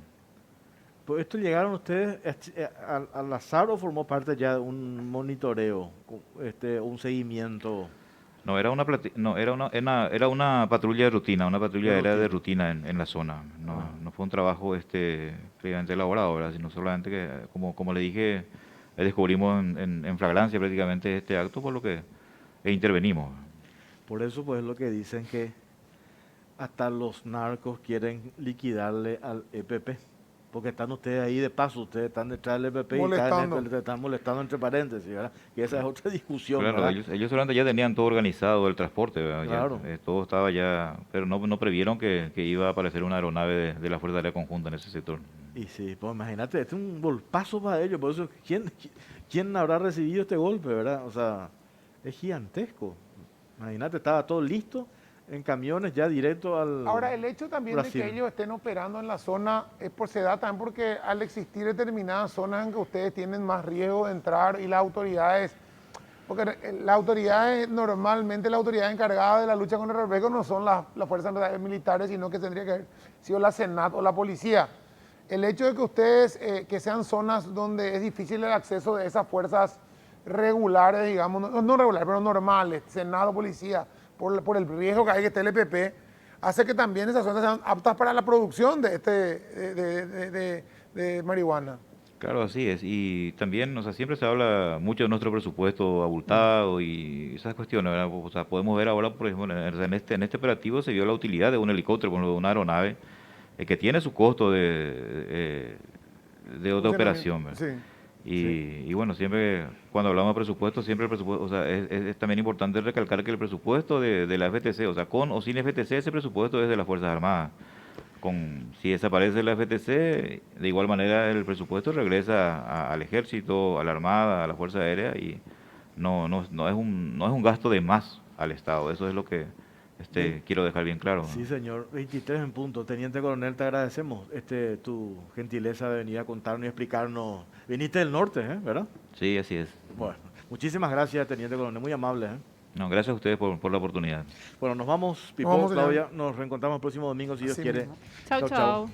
Pues esto llegaron ustedes al azar o formó parte ya de un monitoreo, un seguimiento. No, era una patrulla de rutina, una patrulla aérea de rutina en la zona. No fue un trabajo previamente elaborado, ¿verdad? Sino solamente que, como le dije, descubrimos en flagrancia prácticamente este acto, por lo que intervenimos. Por eso pues es lo que dicen que hasta los narcos quieren liquidarle al EPP. Porque están ustedes ahí de paso, ustedes están detrás del EPP y están molestando entre paréntesis, ¿verdad? Y esa es otra discusión, claro, ¿verdad? ellos solamente ya tenían todo organizado, el transporte, ¿verdad? Claro. Todo estaba ya, pero no previeron que iba a aparecer una aeronave de la Fuerza Aérea Conjunta en ese sector. Y sí, pues imagínate, este es un golpazo para ellos, por eso, ¿quién habrá recibido este golpe, verdad? O sea, es gigantesco. Imagínate, estaba todo listo en camiones ya directo al Ahora, el hecho también Brasil. de que ellos estén operando en la zona se da también porque al existir determinadas zonas en que ustedes tienen más riesgo de entrar y las autoridades, porque las autoridades, normalmente la autoridad encargada de la lucha contra el narcotráfico no son las fuerzas militares, sino que tendría que haber sido la Senat o la policía. El hecho de que ustedes, que sean zonas donde es difícil el acceso de esas fuerzas regulares, digamos, no regulares, pero normales, Senado, policía, por el riesgo que hay que esté el EPP, hace que también esas zonas sean aptas para la producción de de marihuana. Claro, así es. Y también, o sea, siempre se habla mucho de nuestro presupuesto abultado y esas cuestiones, ¿verdad? O sea, podemos ver ahora, por ejemplo, en este operativo se vio la utilidad de un helicóptero, por ejemplo, de una aeronave, que tiene su costo de operación, ¿verdad? Sí. Y bueno, siempre cuando hablamos de presupuesto, siempre el presupuesto, o sea, es también importante recalcar que el presupuesto de la FTC, o sea, con o sin FTC, ese presupuesto es de las Fuerzas Armadas. Si desaparece la FTC, de igual manera el presupuesto regresa al Ejército, a la Armada, a la Fuerza Aérea y no es un gasto de más al Estado. Eso es lo que quiero dejar bien claro. Sí, señor. 23 en punto. Teniente Coronel, te agradecemos tu gentileza de venir a contarnos y explicarnos. Viniste del norte, ¿verdad? Sí, así es. Bueno, muchísimas gracias, Teniente Coronel. Muy amable, No, gracias a ustedes por la oportunidad. Bueno, nos vamos, Pipo, Nos vamos, Claudia. Nos reencontramos el próximo domingo, si Dios Así quiere. mismo. Chau, chau.